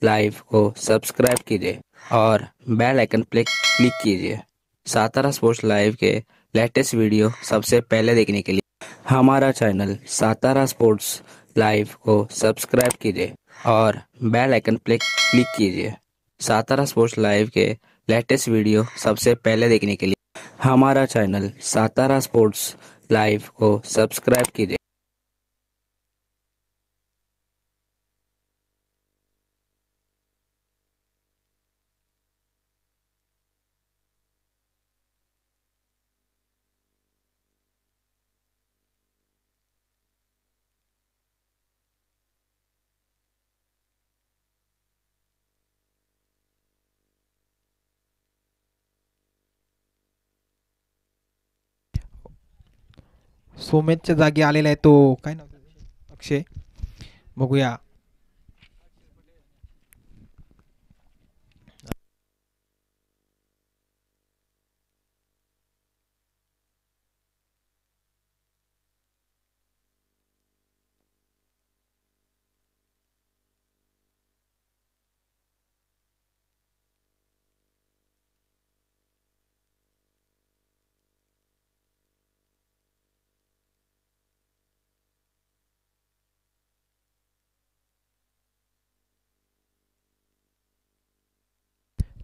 [SPEAKER 2] लाइव को सब्सक्राइब कीजिए और बेल आइकन पे क्लिक कीजिए सातारा स्पोर्ट्स लाइव के लेटेस्ट वीडियो सबसे पहले देखने के लिए हमारा चैनल सातारा स्पोर्ट्स लाइव को सब्सक्राइब कीजिए और बेल आइकन पे क्लिक कीजिए सातारा स्पोर्ट्स लाइव के लेटेस्ट वीडियो सबसे पहले देखने के लिए हमारा चैनल सातारा स्पोर्ट्स लाइव को सब्सक्राइब कीजिए
[SPEAKER 1] सोमेशच्या जागी आलेला आहे तो काय नाव त्याचं? अक्षय. बघूया.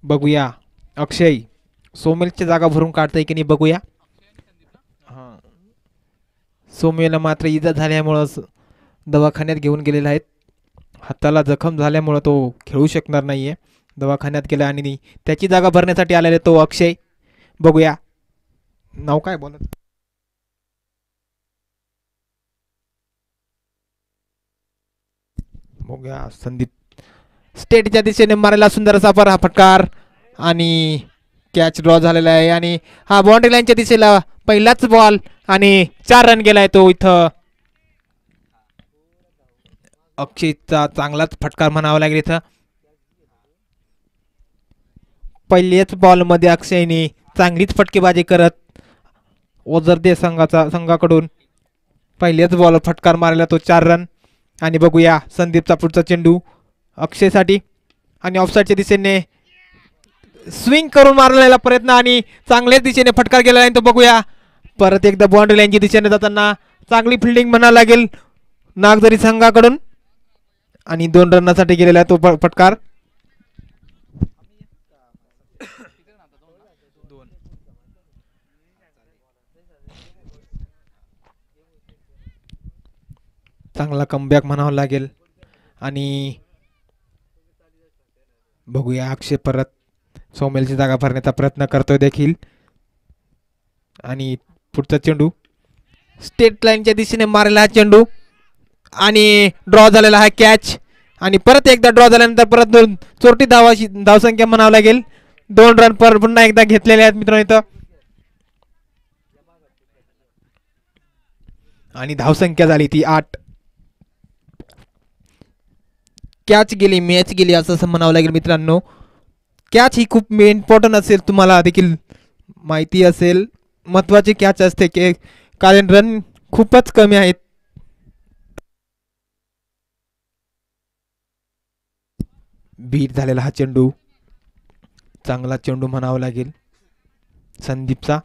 [SPEAKER 1] बघूया. अक्षय सोमेलची जागा भरून काढतंय की नाही बघूया. हां. सोमेलला मात्र इजा झाल्यामुळं दवाखान्यात घेऊन गेलेला आहेत. हाताला जखम झाल्यामुळं तो खेळू शकणार नाहीये. दवाखान्यात गेला आणि त्याची जागा भरण्यासाठी आलेला तो अक्षय. बघूया. नाव काय बोलत? बघूया. संदीप स्टेटच्या दिशेने मारायला सुंदर असा हा फटकार आणि कॅच ड्रॉ झालेला आहे आणि हा बाउंड्री लाईनच्या दिशेला पहिलाच बॉल आणि 4 रन गेलाय तो इथं. अक्षयचा चांगलाच फटकार म्हणावा लागेल इथं. पहिल्याच बॉलमध्ये अक्षयने चांगलीच फटकेबाजी करत ओझरदे संघाकडून पहिल्याच बॉल फटकार मारला तो 4 रन. आणि बघूया संदीपचा पुढचा चेंडू अक्षयसाठी आणि ऑफसाईडच्या दिशेने स्विंग करून मारलेला प्रयत्न आणि चांगल्याच दिशेने फटकार गेलेला आहे तो बघूया. परत एकदा बाउंड्री लाईनच्या दिशेने जाताना चांगली फिल्डिंग म्हणावं लागेल नागझरी संघाकडून आणि 2 रनासाठी गेलेला तो फटकार. चांगला कमबॅक म्हणावं लागेल आणि बघूया अक्षय परत सोमेलची जागा भरण्याचा प्रयत्न करतोय देखील आणि पुढचा चेंडू स्टेट लाईनच्या दिशेने मारलेला हा चेंडू आणि ड्रॉ झालेला हा कॅच आणि परत एकदा ड्रॉ झाल्यानंतर परत चोरटी धावसंख्या म्हणावं लागेल. 2 रन पुन्हा एकदा घेतलेले आहेत मित्रांनो इथं आणि धावसंख्या झाली ती 8. कॅच गेली, मॅच गेली असं म्हणावं लागेल मित्रांनो. कॅच ही खूप इम्पॉर्टंट असेल, तुम्हाला देखील माहिती असेल, महत्त्वाची कॅच असते की कारण रन खूपच कमी आहेत. बीट झालेला हा चेंडू, चांगला चेंडू म्हणावा लागेल संदीपचा.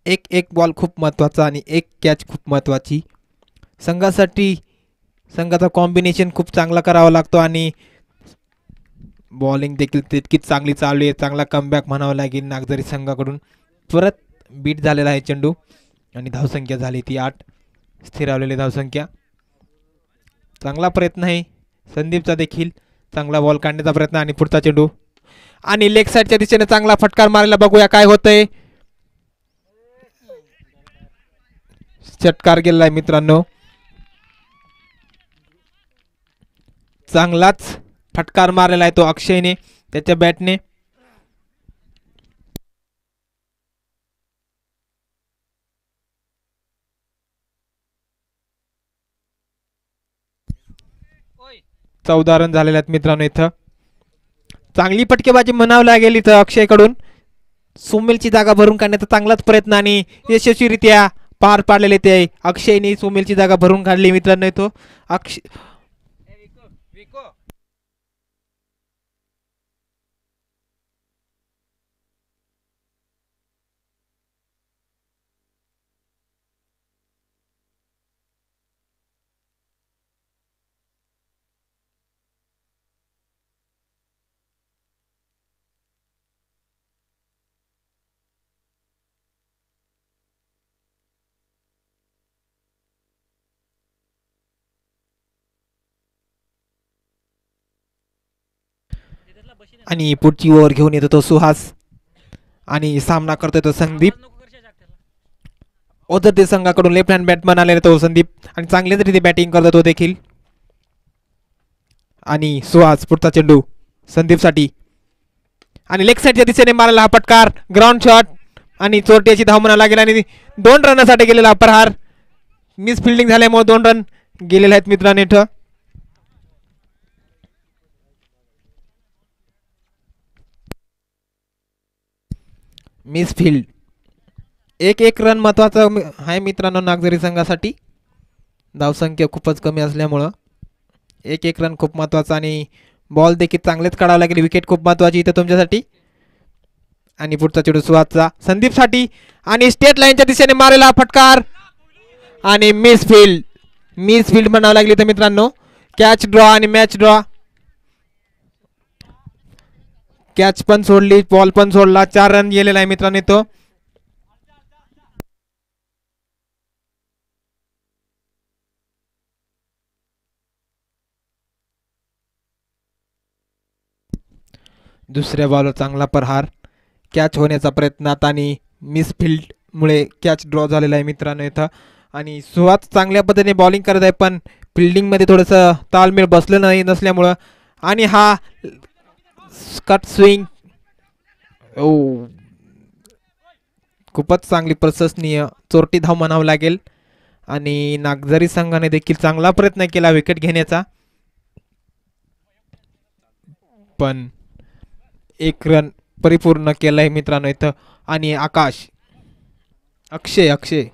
[SPEAKER 1] एक एक बॉल खूप महत्त्वाचा आणि एक कॅच खूप महत्त्वाची. संघासाठी संघाचा कॉम्बिनेशन खूप चांगला करावा लागतो आणि बॉलिंग देखील तितकीच चांगली चालू आहे. चांगला कमबॅक म्हणावा लागेल नागझरी संघाकडून. परत बीट झालेला आहे चेंडू आणि धावसंख्या झाली ती 8, स्थिरावलेली धावसंख्या. चांगला प्रयत्न आहे संदीपचा देखील, चांगला बॉल काढण्याचा प्रयत्न आणि पुढचा चेंडू आणि लेग साईडच्या दिशेने चांगला फटकार मारायला, बघूया काय होतंय. षटकार गेलेला आहे मित्रांनो, चांगलाच फटकार मारलेला आहे तो अक्षयने त्याच्या बॅटने. चौदा रन झालेले आहेत मित्रांनो. इथं चांगली फटकेबाजी म्हणावं लागेल इथं अक्षयकडून. सुमेलची जागा भरून काढण्याचा चांगलाच प्रयत्न आणि यशस्वीरित्या पार पाडलेले ते अक्षयने सुमेलची जागा भरून काढली मित्रांनो. तो अक्षय आणि पुढची ओव्हर घेऊन येतो तो सुहास आणि सामना करतोय तो संदीप. ओझरते संघाकडून लेफ्ट हँड बॅटमन आलेला तो संदीप आणि चांगल्याच रीती बॅटिंग करतो तो देखील. आणि सुहास पुढचा चेंडू संदीपसाठी आणि लेग साईडच्या दिशेने मारला हा पटकार, ग्राउंड शॉट आणि चोरट्याची धाव म्हणावं लागेल आणि 2 रनासाठी गेलेला प्रहार. मिस फिल्डिंग झाल्यामुळे 2 रन गेलेले आहेत मित्रांनो. इथं मिस फील्ड. एक एक रन महत्वाचा आहे मित्रांनो नागझरी संघासाठी. धावसंख्या खूपच कमी असल्यामुळं एक एक रन खूप महत्वाचा आणि बॉल देखील चांगलेच काढावं लागेल. विकेट खूप महत्वाची इथं तुमच्यासाठी. आणि पुढचा चेंडू सुहासचा संदीपसाठी आणि स्टेट लाईनच्या दिशेने मारलेला फटकार आणि मिस फील्ड. मिस फील्ड म्हणावं लागली तर मित्रांनो. कॅच ड्रॉ आणि मॅच ड्रॉ. कॅच पण सोडली, बॉल पण सोडला, 4 रन गेलेला आहे मित्रांनो. तो दुसऱ्या बॉलवर चांगला प्रहार, कॅच होण्याचा प्रयत्नात आणि मिस फील्डमुळे कॅच ड्रॉ झालेला आहे मित्रांनो इथं. आणि सुहास चांगल्या पद्धतीने बॉलिंग करत आहे पण फिल्डिंगमध्ये थोडंसं ताळमेळ बसलं नाही नसल्यामुळं आणि हा कट स्विंग. ओ, खूपच चांगली प्रशंसनीय चोरटी धाव म्हणावं लागेल. आणि नागझरी संघाने देखील चांगला प्रयत्न केला विकेट घेण्याचा पण 1 रन परिपूर्ण केलाय मित्रांनो इथं. आणि आकाश अक्षय अक्षय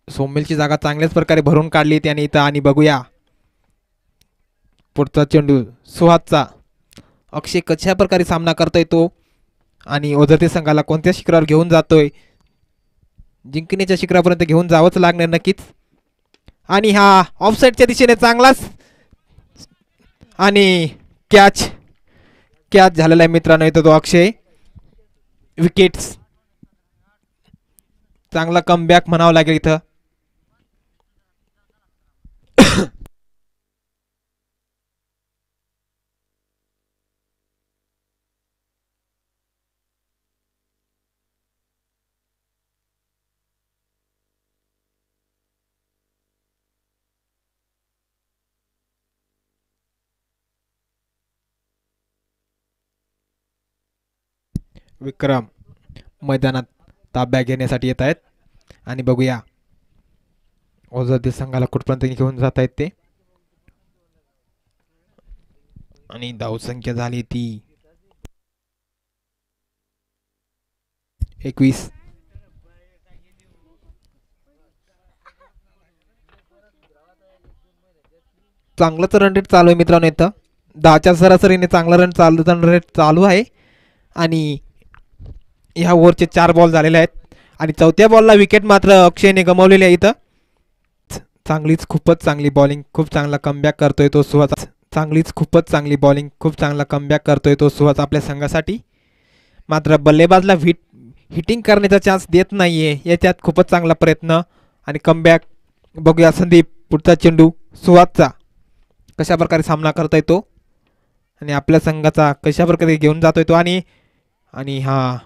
[SPEAKER 1] सोमेलची जागा चांगल्याच प्रकारे भरून काढली त्याने इथं. आणि बघूया पुढचा चेंडू सुहासचा. अक्षय कशा प्रकारे सामना करतोय तो आणि ओझरते संघाला कोणत्या शिखरावर घेऊन जातोय. जिंकण्याच्या शिखरापर्यंत घेऊन जावंच लागणार नक्कीच. आणि हा ऑफसाईडच्या दिशेने चांगलाच आणि कॅच कॅच झालेला आहे मित्रांनो इथं तो अक्षय. विकेट्स, चांगला कमबॅक म्हणावं लागेल इथं. विक्रम मैदानात ताब्यात घेण्यासाठी येत आहेत आणि बघूया ओझरदेव संघाला कुठपर्यंत घेऊन जात आहेत ते. आणि धावसंख्या झाली ती 21. चांगलंच रन रेट चालू आहे मित्रांनो. इथं 10च्या सरासरीने चांगला रन रेट चालू आहे. आणि ह्या ओव्हरचे 4 बॉल झालेले आहेत आणि चौथ्या बॉलला विकेट मात्र अक्षयने गमावलेली आहे. इथं चांगलीच खूपच चांगली बॉलिंग, खूप चांगला कमबॅक करतोय तो सुहास. खूपच चांगली बॉलिंग, खूप चांगला कमबॅक करतोय तो सुहास आपल्या संघासाठी. मात्र बल्लेबाजला हिटिंग करण्याचा चान्स देत नाहीये. याच्यात खूपच चांगला प्रयत्न आणि कमबॅक. बघूया संदीप पुढचा चेंडू सुहासचा कशा प्रकारे सामना करता येतो आणि आपल्या संघाचा कशा प्रकारे घेऊन जातोय तो. आणि हा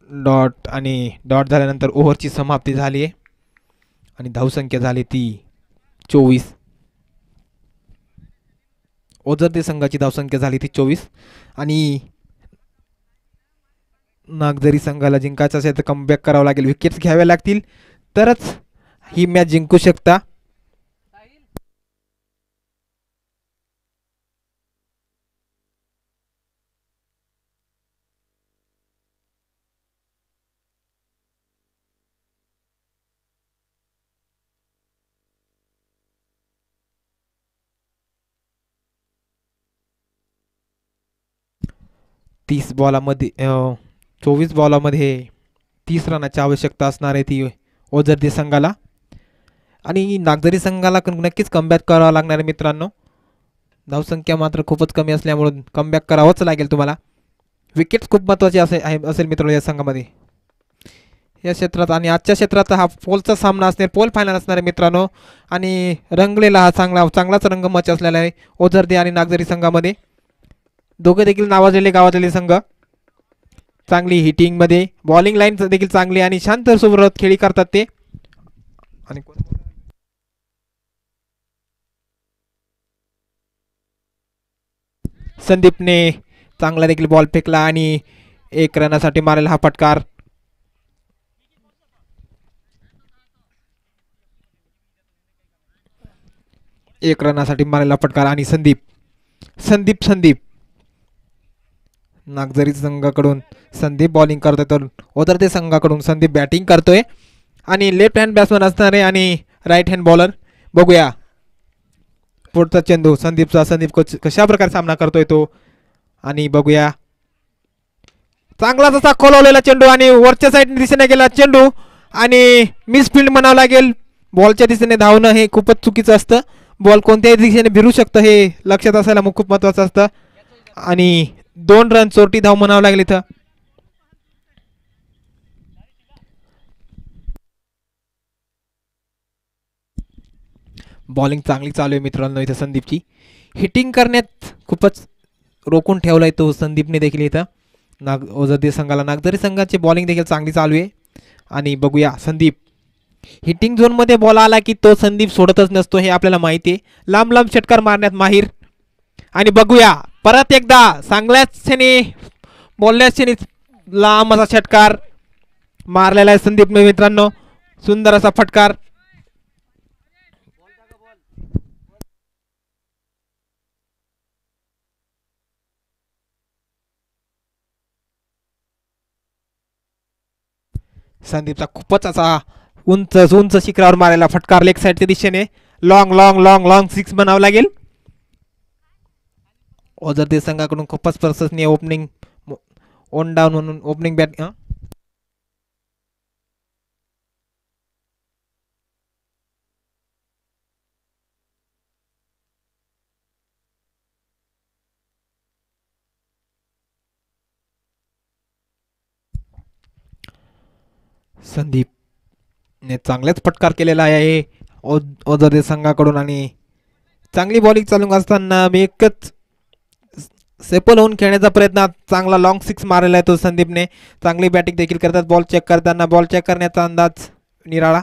[SPEAKER 1] डॉट झाल्यानंतर ओव्हरची समाप्ती झाली आहे आणि धावसंख्या झाली ती 24. ओझरदेव संघाची धावसंख्या झाली ती 24. आणि नागझरी संघाला जिंकायचं असेल तर कमबॅक करावं लागेल, विकेट्स घ्याव्या लागतील तरच ही मॅच जिंकू शकता. तीस बॉलामध्ये 24 बॉलामध्ये 30 रनाची आवश्यकता असणार आहे ती ओझरदेव संघाला. आणि नागझरी संघाला नक्कीच कमबॅक करावं लागणार आहे मित्रांनो. धावसंख्या मात्र खूपच कमी असल्यामुळे कमबॅक करावंच लागेल तुम्हाला. विकेट्स खूप महत्त्वाचे असेल मित्रांनो या संघामध्ये, या क्षेत्रात. आणि आजच्या क्षेत्रात हा पोलचा सामना असणार, पोल फायनल असणार आहे मित्रांनो. आणि रंगलेला हा चांगलाच रंगमंच असलेला आहे ओझरदेव आणि नागझरी संघामध्ये. दोघे देखील नावाजलेले गावातले संघ. चांगली हिटिंगमध्ये बॉलिंग लाईन देखील चांगली आणि शांत सुरत खेळी करतात ते. आणि संदीपने चांगला देखील बॉल फेकला आणि 1 रनासाठी मारेल हा फटकार. एक रनासाठी मारलेला फटकार. आणि संदीप नागझरी संघाकडून संदीप बॉलिंग करतोय तर ओझरदेव संघाकडून संदीप बॅटिंग करतोय. आणि लेफ्ट हँड बॅट्समन असणार आहे आणि राईट हँड बॉलर. बघूया पुढचा चेंडू संदीप कशा प्रकारे सामना करतोय तो. आणि बघूया चांगला तसा खोलवलेला चेंडू आणि वरच्या साईड दिशेने गेला चेंडू आणि मिसफिल्ड म्हणावं लागेल. बॉलच्या दिशेने धावणं हे खूपच चुकीचं असतं. बॉल कोणत्याही दिशेने फिरू शकतं हे लक्षात असायला मग खूप महत्त्वाचं असतं. आणि 2 रन चोरटी धाव म्हणावं लागेल इथं. बॉलिंग चांगली चालू आहे मित्रांनो इथं संदीपची. हिटिंग करण्यात खूपच रोखून ठेवलाय तो संदीपने देखील इथं. ओझरदेव संघाला नागझरी संघाची बॉलिंग देखील चांगली चालू आहे. आणि बघूया संदीप हिटिंग झोनमध्ये बॉल आला की तो संदीप सोडतच नसतो हे आपल्याला माहिती आहे. लांब षटकार मारण्यात माहीर. आणि बघूया परत एकदा चांगल्याच बोलल्याच लांब असा षटकार मारलेला आहे संदीपने मित्रांनो. सुंदर असा फटकार. संदीपचा खूपच असा उंच शिखरावर मारायला फटकार लेग साईडच्या दिशेने. लॉंग 6 बनावं लागेल. ओझरदेव संघाकडून खूपच प्रशंसनीय ओपनिंग ऑन डाऊन म्हणून ओपनिंग बॅट. संदीपने चांगलाच फटकार केलेला आहे ओझरदेव संघाकडून. आणि चांगली बॉलिंग चालू असताना मी एकच सेपल होऊन खेळण्याचा प्रयत्न. चांगला लॉंग 6 मारलेला आहे तो संदीपने. चांगली बॅटिंग देखील करतात. बॉल चेक करण्याचा अंदाज निराळा.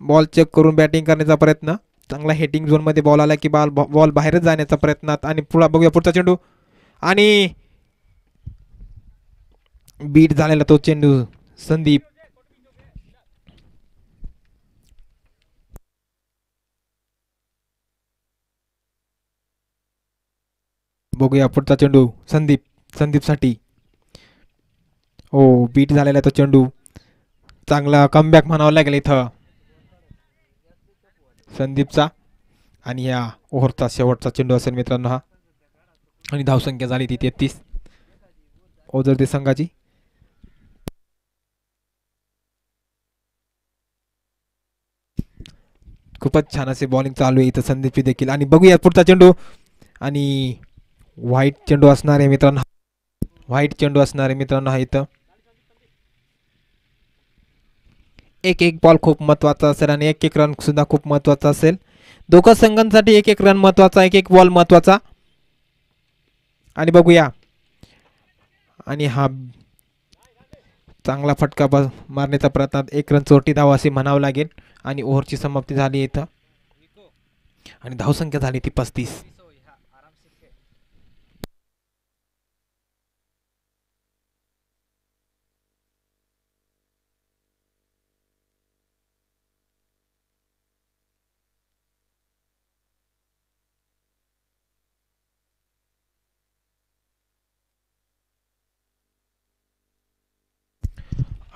[SPEAKER 1] बॉल चेक करून बॅटिंग करण्याचा प्रयत्न. चांगला हेटिंग झोनमध्ये बॉल आला की बॉल बाहेरच जाण्याचा प्रयत्नात आणि बघूया पुढचा चेंडू आणि बीट झालेला तो चेंडू संदीप. बघूया पुढचा चेंडू संदीपसाठी. हो बीट झालेला तो चेंडू. चांगला कमबॅक म्हणावं लागेल इथं संदीपचा. आणि या ओव्हरचा शेवटचा चेंडू असेल मित्रांनो हा. आणि धावसंख्या झाली ती 33 ओझरते संघाची. खूपच छान असे बॉलिंग चालू आहे इथं संदीपची देखील. आणि बघूया पुढचा चेंडू आणि व्हाईट चेंडू असणार आहे मित्रांनो. व्हाईट चेंडू असणार आहे मित्रांनो हा इथं. एक बॉल खूप महत्त्वाचा असेल आणि एक रन सुद्धा खूप महत्त्वाचा असेल. दोघं संघांसाठी एक रन महत्त्वाचा, एक बॉल महत्त्वाचा. आणि बघूया आणि हा चांगला फटका मारण्याचा प्रयत्न. 1 रन चोरटी धाव असे म्हणावं लागेल. आणि ओव्हरची समाप्ती झाली इथं आणि धावसंख्या झाली ती 35.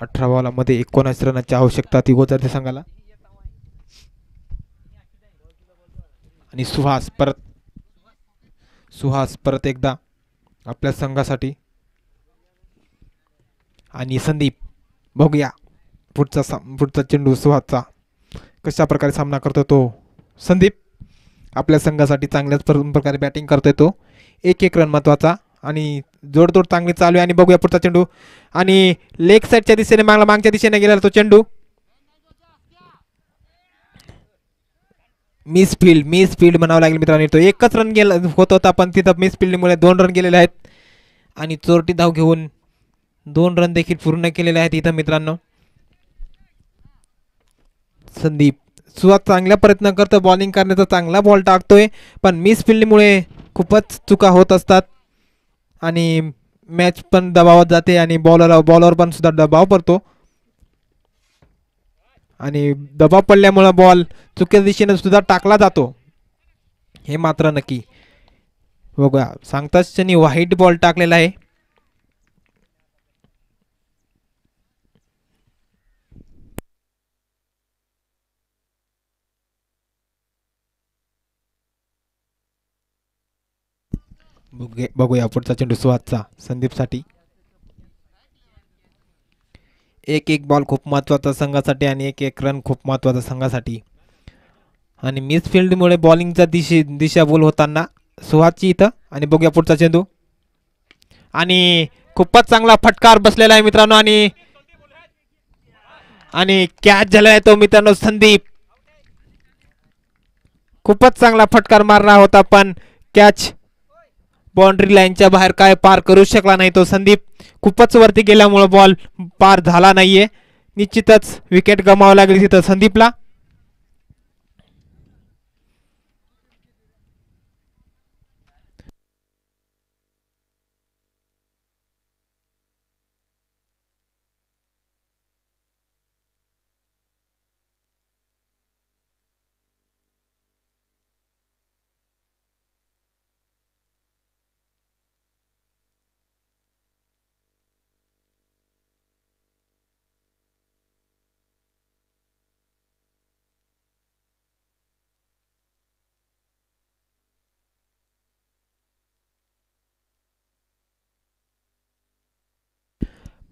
[SPEAKER 1] अठरा बॉलामध्ये 19 रनाची आवश्यकता ती गोचरते संघाला. आणि सुहास परत एकदा आपल्या संघासाठी. आणि संदीप बघूया पुढचा चेंडू सुहासचा कशा प्रकारे सामना करतो तो संदीप. आपल्या संघासाठी चांगल्याच प्रकारे बॅटिंग करतोय तो. एक रन महत्त्वाचा आणि जोडतोड चांगली चालू आहे. आणि बघूया पुढचा चेंडू आणि लेग साईडच्या दिशेने मागच्या दिशेने गेलेला तो चेंडू. मिस फील्ड म्हणावं लागेल मित्रांनो. तो एकच रन गेला होत होता पण तिथं मिस फील्डमुळे 2 रन गेलेले आहेत. आणि चोरटी धाव घेऊन 2 रन देखील पूर्ण केलेले आहेत इथं मित्रांनो. संदीप सुरुवात चांगल्या प्रयत्न करतो बॉलिंग करण्याचा, चांगला बॉल टाकतोय पण मिस फील्डमुळे खूपच चुका होत असतात आणि मॅच पण दबावात जाते आणि बॉलर पण सुद्धा दबाव पडतो. आणि दबाव पडल्यामुळे बॉल चुकीच्या दिशेने सुद्धा टाकला जातो हे मात्र नक्की. बघा सांगताच त्यांनी व्हाईट बॉल टाकलेला आहे. बघूया पुढचा चेंडू सुहासचा संदीपसाठी. एक बॉल खूप महत्त्वाचा संघासाठी आणि एक रन खूप महत्त्वाचा संघासाठी. आणि मिस फील्डमुळे बॉलिंगचा दिशा भूल होताना सुहासची इथं. आणि बघूया पुढचा चेंडू आणि खूपच चांगला फटकार बसलेला आहे मित्रांनो. आणि कॅच झाला आहे तो मित्रांनो संदीप. खूपच चांगला फटकार मारला होता पण कॅच बाउंड्री लाईनच्या बाहेर काय पार करू शकला नाही तो संदीप. खूपच वरती गेल्यामुळे बॉल पार झाला नाहीये. निश्चितच विकेट गमावं लागेल तिथं संदीपला.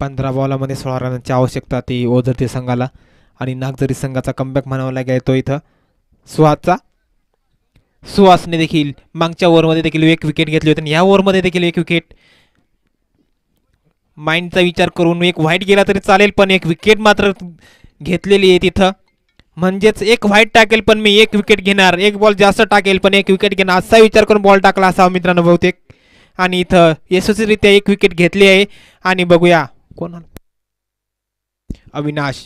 [SPEAKER 1] पंधरा बॉलामध्ये 16 रनांची आवश्यकता ती ओझरते संघाला. आणि नागझरी संघाचा कमबॅक म्हणावा लागेल तो इथं सुहासने देखील मागच्या ओव्हरमध्ये देखील 1 विकेट घेतली होती आणि ह्या ओव्हरमध्ये देखील 1 विकेट. माइंडचा विचार करून 1 व्हाईट गेला तरी चालेल पण 1 विकेट मात्र घेतलेली आहे तिथं. म्हणजेच 1 व्हाईट टाकेल पण मी 1 विकेट घेणार, 1 बॉल जास्त टाकेल पण 1 विकेट घेणार असा विचार करून बॉल टाकला असावा मित्रांनो बहुतेक. आणि इथं यशस्वीरित्या 1 विकेट घेतली आहे. आणि बघूया कोण अविनाश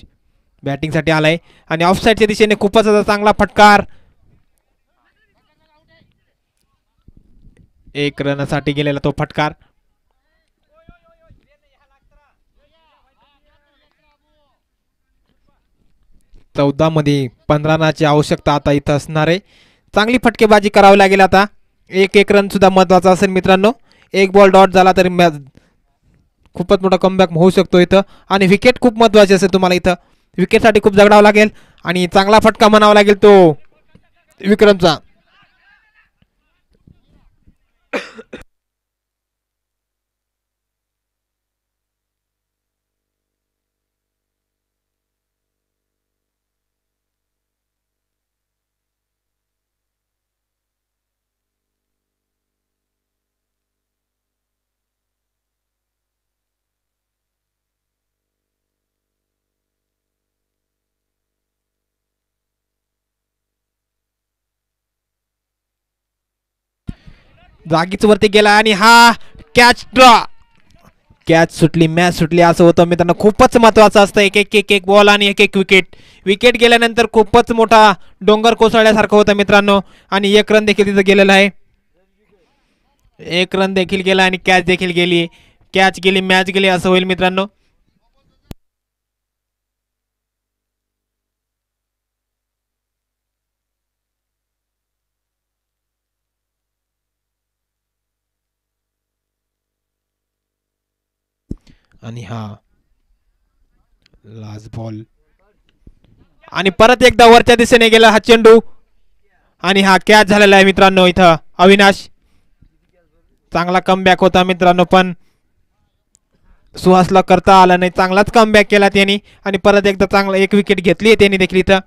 [SPEAKER 1] बॅटिंगसाठी आलाय आणि ऑफसाईडच्या दिशेने खूपच चांगला फटकार एक रनसाठी गेलेला तो फटकार. चौदा मध्ये 15 रनाची आवश्यकता आता इथं असणार आहे. चांगली फटकेबाजी करावी लागेल आता. एक रन सुद्धा महत्वाचा असेल मित्रांनो. एक बॉल डॉट झाला तरी खूपच मोठा कमबॅक होऊ शकतो इथं. आणि विकेट खूप महत्वाची असेल तुम्हाला इथं. विकेटसाठी खूप झगडावं लागेल आणि चांगला फटका म्हणावा लागेल तो विक्रमचा. जागीच वरती गेला आणि हा कॅच ड्रॉ. कॅच सुटली, मॅच सुटली असं होतं मित्रांनो. खूपच महत्वाचं असतं एक बॉल आणि एक विकेट. विकेट गेल्यानंतर खूपच मोठा डोंगर कोसळल्यासारखं होतं मित्रांनो. आणि एक रन देखील तिथं गेलेला आहे. एक रन देखील गेला आणि कॅच देखील गेली. कॅच गेली, मॅच गेली असं होईल मित्रांनो. आणि हा लास्ट बॉल आणि परत एकदा वरच्या दिशेने गेला हा चेंडू. आणि हा कॅच झालेला आहे मित्रांनो इथं. अविनाश चांगला कमबॅक होता मित्रांनो, पण सुहासला करता आला नाही. चांगलाच कमबॅक केला त्यांनी आणि परत एकदा चांगला एक विकेट घेतली त्यांनी देखील इथं.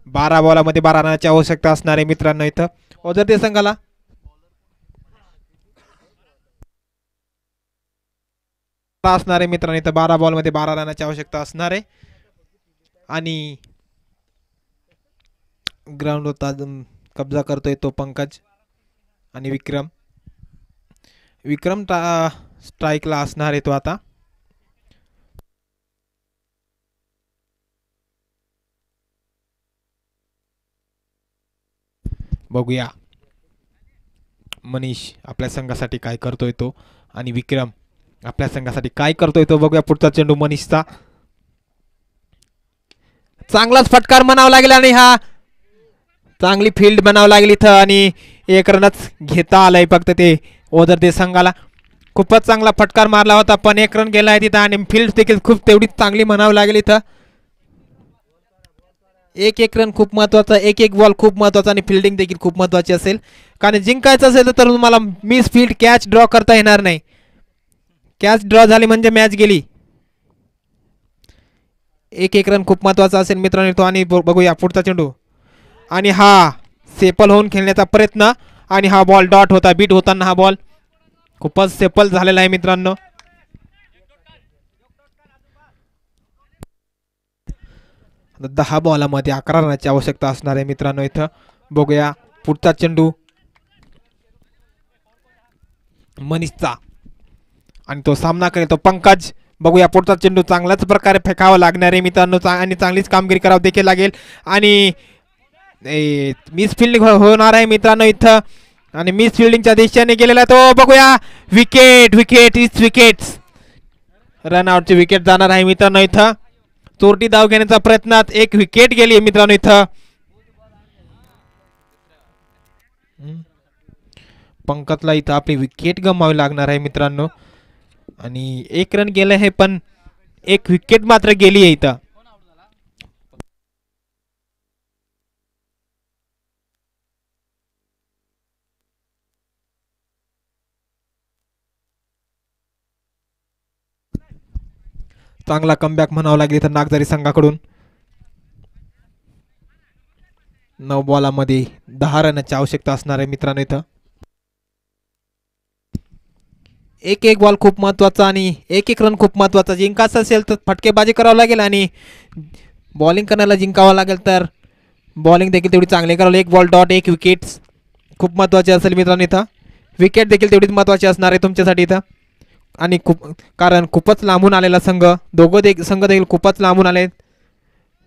[SPEAKER 1] बारा बॉलामध्ये 12 रनाची आवश्यकता असणार आहे मित्रांनो इथं. ओझर संघाला असणार आहे मित्रांनो इथं. 12 बॉलमध्ये 12 रनाची आवश्यकता असणार आहे. आणि ग्राउंड होता कब्जा करतोय तो पंकज आणि विक्रम. विक्रम स्ट्राईकला असणार आहे तो आता. बघूया मनीष आपल्या संघासाठी काय करतोय तो आणि विक्रम आपल्या संघासाठी काय करतोय तो. बघूया पुढचा चेंडू मनीषचा. चांगलाच फटकार म्हणावा लागेल आणि हा चांगली फील्ड बनावं लागेल इथं. आणि एक रनच घेता आलाय फक्त ते ओझर संघाला. खूपच चांगला फटकार मारला होता पण एक रन गेला आहे तिथं. आणि फील्ड देखील खूप तेवढीच चांगली म्हणावं लागेल इथं. एक रन खूप महत्वाचा, एक बॉल खूप महत्वाचा आणि फिल्डिंग देखील खूप महत्वाची असेल. कारण जिंकायचं असेल तर तुम्हाला मिस फील्ड कॅच ड्रॉ करता येणार नाही. कॅच ड्रॉ झाली म्हणजे मॅच गेली. एक रन खूप महत्वाचा असेल मित्रांनो तो. आणि बघूया पुढचा चेंडू आणि हा सेपल होऊन खेळण्याचा प्रयत्न. आणि हा बॉल डॉट होता, बीट होताना हा बॉल खूपच सेपल झालेला आहे मित्रांनो. 10 बॉलामध्ये 11 रनाची आवश्यकता असणार आहे मित्रांनो इथं. बघूया पुढचा चेंडू मनीषचा आणि तो सामना करेल तो पंकज. बघूया पुढचा चेंडू चांगल्याच प्रकारे फेकावा लागणार आहे मित्रांनो आणि चांगलीच कामगिरी करावी देखील लागेल. आणि मिस फिल्डिंग होणार आहे मित्रांनो इथं. आणि मिस फिल्डिंगच्या दिशेने गेलेला तो. बघूया wicket, wicket is wickets. Run आउटची विकेट जाणार आहे मित्रांनो इथं. चोरटी धाव घेण्याचा प्रयत्नात एक विकेट गेली मित्रांनो इथं. पंकजला इथं आपली विकेट गमावी लागणार आहे मित्रांनो. आणि एक रन गेलं आहे पण एक विकेट मात्र गेली आहे इथं. चांगला कमबॅक म्हणावं लागेल इथं नागझरी संघाकडून. 9 बॉलामध्ये 10 रनाची आवश्यकता असणार आहे मित्रांनो. इथं एक बॉल खूप महत्त्वाचा आणि एक रन खूप महत्त्वाचा. जिंकायचं असेल तर फटकेबाजी करावं लागेल आणि बॉलिंग करण्याला जिंकावं लागेल तर बॉलिंग देखील तेवढी चांगली करावं. 1 बॉल डॉट 1 विकेट्स खूप महत्त्वाची असेल मित्रांनो. इथं विकेट देखील तेवढीच महत्त्वाची असणार आहे तुमच्यासाठी इथं. आणि कारण खूपच लांबून आलेला संघ, संघ देखील खूपच लांबून आले,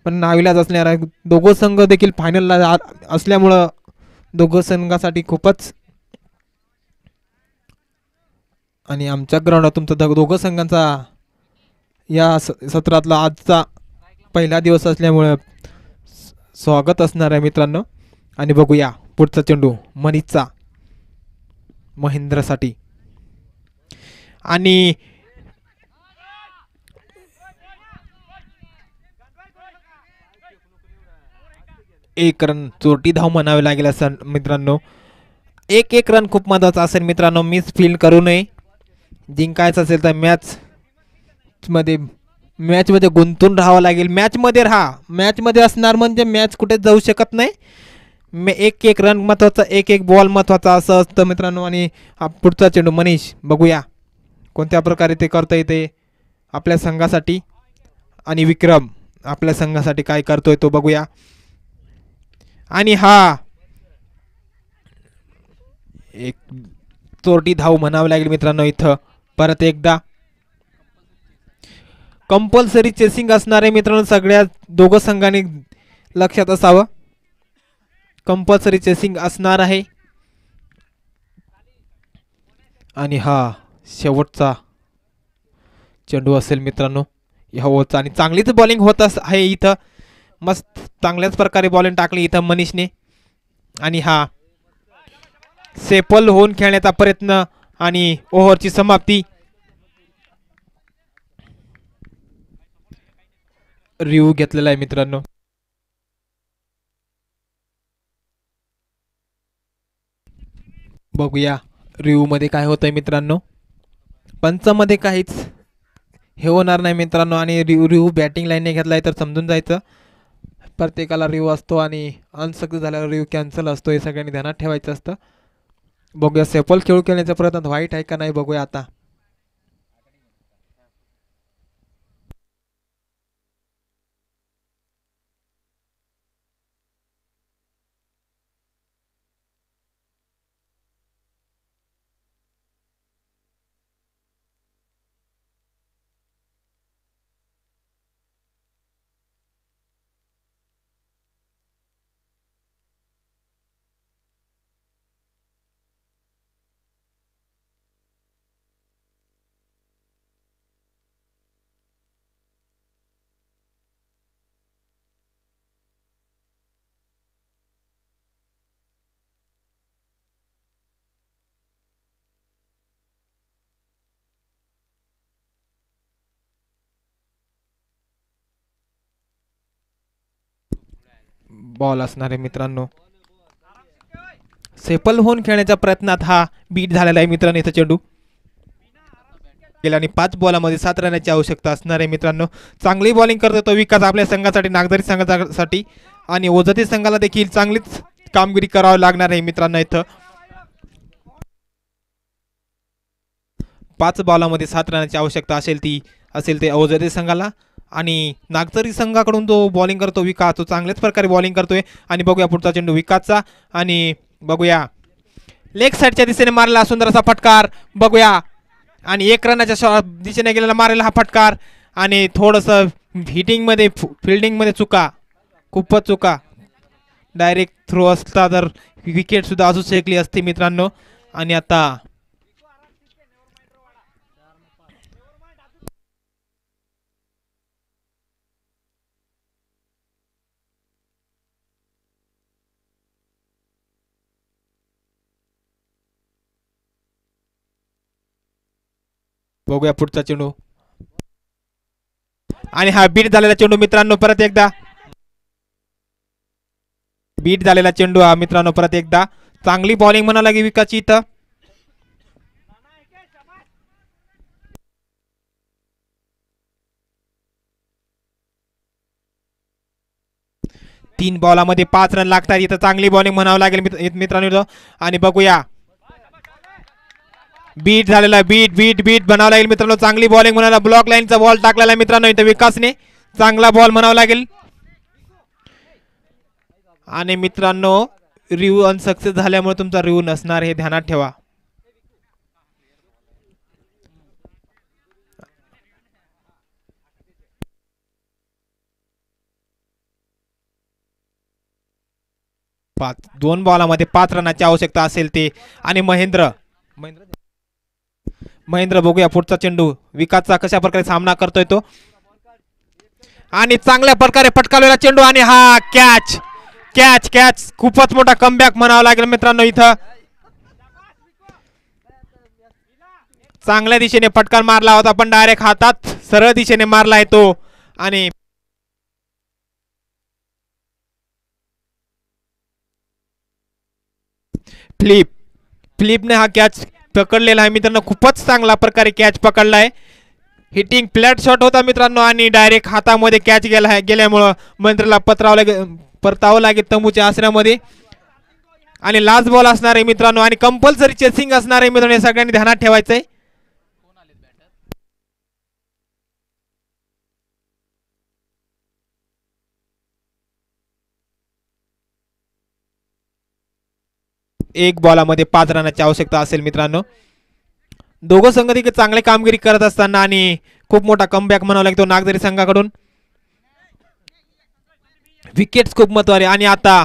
[SPEAKER 1] पण नाविलाज असणार आहे. दोघं संघ देखील फायनलला असल्यामुळं दोघं संघासाठी खूपच. आणि आमच्या ग्राउंडवर तुमचा दोघं संघांचा या सत्रातला आजचा पहिला दिवस असल्यामुळं स्वागत असणार आहे मित्रांनो. आणि बघूया पुढचा चेंडू मनीषचा महेंद्रसाठी. आणि एक रन चोरटी धाव म्हणावे लागेल असं मित्रांनो. एक रन खूप महत्त्वाचा असेल मित्रांनो. मिस फील्ड करू नये. जिंकायचं असेल तर मॅचमध्ये गुंतून राहावं लागेल. मॅचमध्ये असणार म्हणजे मॅच कुठे जाऊ शकत नाही. एक रन महत्त्वाचा, एक बॉल महत्त्वाचा असं असतं मित्रांनो. आणि हा पुढचा चेंडू मनीष, बघूया कोणत्या प्रकारे ते करता येते आपल्या संघासाठी. आणि विक्रम आपल्या संघासाठी काय करतोय तो बघूया. आणि हा एक चोरटी धाव म्हणावं लागेल मित्रांनो. इथं परत एकदा कंपल्सरी चेसिंग असणार आहे मित्रांनो. सगळ्या दोघं संघांनी लक्षात असावं, कंपल्सरी चेसिंग असणार आहे. आणि हा शेवटचा चेंडू असेल मित्रांनो या ओव्हरचा. आणि चांगलीच बॉलिंग होत आहे इथं. मस्त चांगल्याच प्रकारे बॉलिंग टाकली इथं मनीषने. आणि हा सेपल होऊन खेळण्याचा प्रयत्न आणि ओव्हरची समाप्ती. रिव्ह्यू घेतलेला आहे मित्रांनो. बघूया रिव्ह्यू मध्ये काय होतंय मित्रांनो. पंचामध्ये काहीच हे होणार नाही मित्रांनो. आणि रिव्ह्यू बॅटिंग लाईनने घेतलाय तर समजून जायचं. प्रत्येकाला रिव्ह्यू असतो आणि अनसक्सेस झाल्यावर रिव्ह्यू कॅन्सल असतो, हे सगळ्यांनी ध्यानात ठेवायचं असतं. बघूया सेपल खेळू खेळण्याचा प्रयत्न वाईट आहे का नाही बघूया आता. बॉल असणार आहे मित्रांनो. सेपल होऊन खेळण्याच्या प्रयत्नात हा बीट झालेला आहे मित्रांनो. इथं चेंडू गेला आणि 5 बॉलामध्ये 7 रनाची आवश्यकता असणार आहे मित्रांनो. चांगली बॉलिंग करतो तो विकास आपल्या संघासाठी, नागझरी संघासाठी. आणि ओझरती संघाला देखील चांगलीच कामगिरी करावी लागणार आहे मित्रांनो. इथं 5 बॉलामध्ये 7 रनाची आवश्यकता असेल ते ओझरती संघाला. आणि नागझरी संघाकडून तो बॉलिंग करतो विकास, तो चांगल्याच प्रकारे बॉलिंग करतोय. आणि बघूया पुढचा चेंडू विकासचा. आणि बघूया लेग साईडच्या दिशेने मारला सुंदर असा फटकार बघूया. आणि 1 रनाच्या दिशेने गेलेला मारेला हा फटकार. आणि थोडंसं हिटिंगमध्ये फिल्डिंगमध्ये चुका, खूपच चुका. डायरेक्ट थ्रो असता तर विकेटसुद्धा असू शकली असती मित्रांनो. आणि आता बघूया पुढचा चेंडू. आणि हा बीट झालेला चेंडू मित्रांनो. परत एकदा बीट झालेला चेंडू हा मित्रांनो. परत एकदा चांगली बॉलिंग म्हणावं लागेल विकासची इथं. 3 बॉलामध्ये 5 रन लागतात. इथं चांगली बॉलिंग म्हणावं लागेल मित्रांनो इथं. आणि बघूया बीट झालेला बीट बीट बीट म्हणावं लागेल मित्रांनो. चांगली बॉलिंग म्हणाला. ब्लॉक लाईनचा बॉल टाकलेला मित्रांनो इथं विकासने. चांगला बॉल म्हणावं लागेल. आणि मित्रांनो रिव्ह्यू अनसक्सेस झाल्यामुळे तुमचा रिव्ह्यू नसणार हे ध्यानात ठेवा. दोन बॉलामध्ये 5 रनाची आवश्यकता असेल ते. आणि महेंद्र बघूया पुढचा चेंडू विकासचा कशा प्रकारे सामना करतोय तो. आणि चांगल्या प्रकारे फटकावलेला चेंडू आणि हा कॅच कॅच कॅच. खूपच मोठा कमबॅक म्हणावा लागेल मित्रांनो इथं. चांगल्या दिशेने फटकार मारला होता पण डायरेक्ट हातात सरळ दिशेने मारलाय तो. आणि फ्लिपने हा कॅच पकडलेला आहे मित्रांनो. खूपच चांगला प्रकारे कॅच पकडलाय. हिटिंग फ्लॅट शॉट होता मित्रांनो आणि डायरेक्ट हातामध्ये कॅच गेल्यामुळं मंत्र्याला परतावं लागेल तंबूच्या आसऱ्यामध्ये. आणि लास्ट बॉल असणार आहे मित्रांनो आणि कंपल्सरी चेसिंग असणार आहे मित्रांनो. हे सगळ्यांनी ध्यानात ठेवायचंय. एक बॉलामध्ये 5 रनाची आवश्यकता असेल मित्रांनो. दोघं संघ देखील चांगली कामगिरी करत असताना आणि खूप मोठा कमबॅक म्हणावा लागतो नागझरी संघाकडून. विकेट्स खूप महत्त्वाचे. आणि आता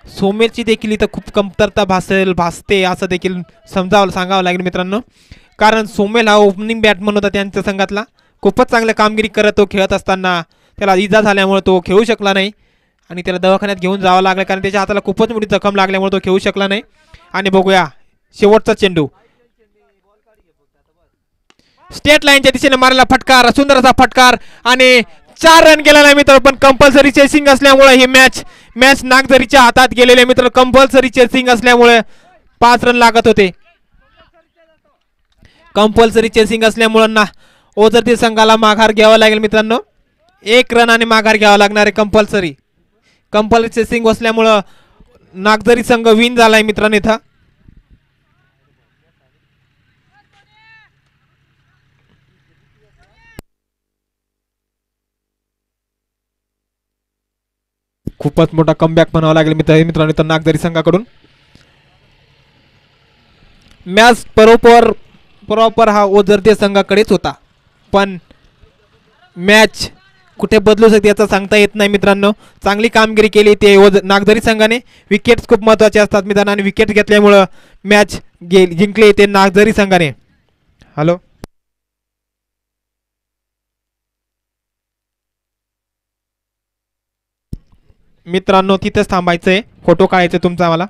[SPEAKER 1] सोमेलची देखील इथं खूप कमतरता भासते असं देखील सांगावं लागेल मित्रांनो. कारण सोमेल हा ओपनिंग बॅट्समन होता त्यांच्या संघातला. खूपच चांगली कामगिरी करत तो खेळत असताना त्याला इजा झाल्यामुळे तो खेळू शकला नाही. आणि त्याला दवाखान्यात घेऊन जावं लागलं कारण त्याच्या हाताला खूपच मोठी जखम लागल्यामुळे तो खेळू शकला नाही. आणि बघूया शेवटचा चेंडू स्टेट लाईनच्या दिशेने मारलेला फटकार. सुंदर असा फटकार आणि 4 रन गेलेला मित्र. पण कंपल्सरी चेसिंग असल्यामुळे ही मॅच नागझरीच्या हातात गेलेले मित्र. कंपल्सरी चेसिंग असल्यामुळे 5 रन लागत होते. कंपल्सरी चेसिंग असल्यामुळे ना ओझरती संघाला माघार घ्यावा लागेल मित्रांनो. 1 रन आणि माघार घ्यावा लागणार आहे. कंपल्सरी चेसिंग असल्यामुळं नागझरी संघ विन झालाय मित्रांनो इथं. खूपच मोठा कमबॅक म्हणावा लागेल मित्रांनो इथं नागझरी संघाकडून. मॅच बरोबर हा ओझरती संघाकडेच होता. पण मॅच कुठे बदलू शकते याचा सांगता येत नाही मित्रांनो. चांगली कामगिरी केली ते नागझरी संघाने. विकेट्स खूप महत्त्वाचे असतात मित्रांनो आणि विकेट घेतल्यामुळं मॅच जिंकले ते नागझरी संघाने. हॅलो मित्रांनो तिथेच थांबायचंय. फोटो काढायचे तुमचा मला.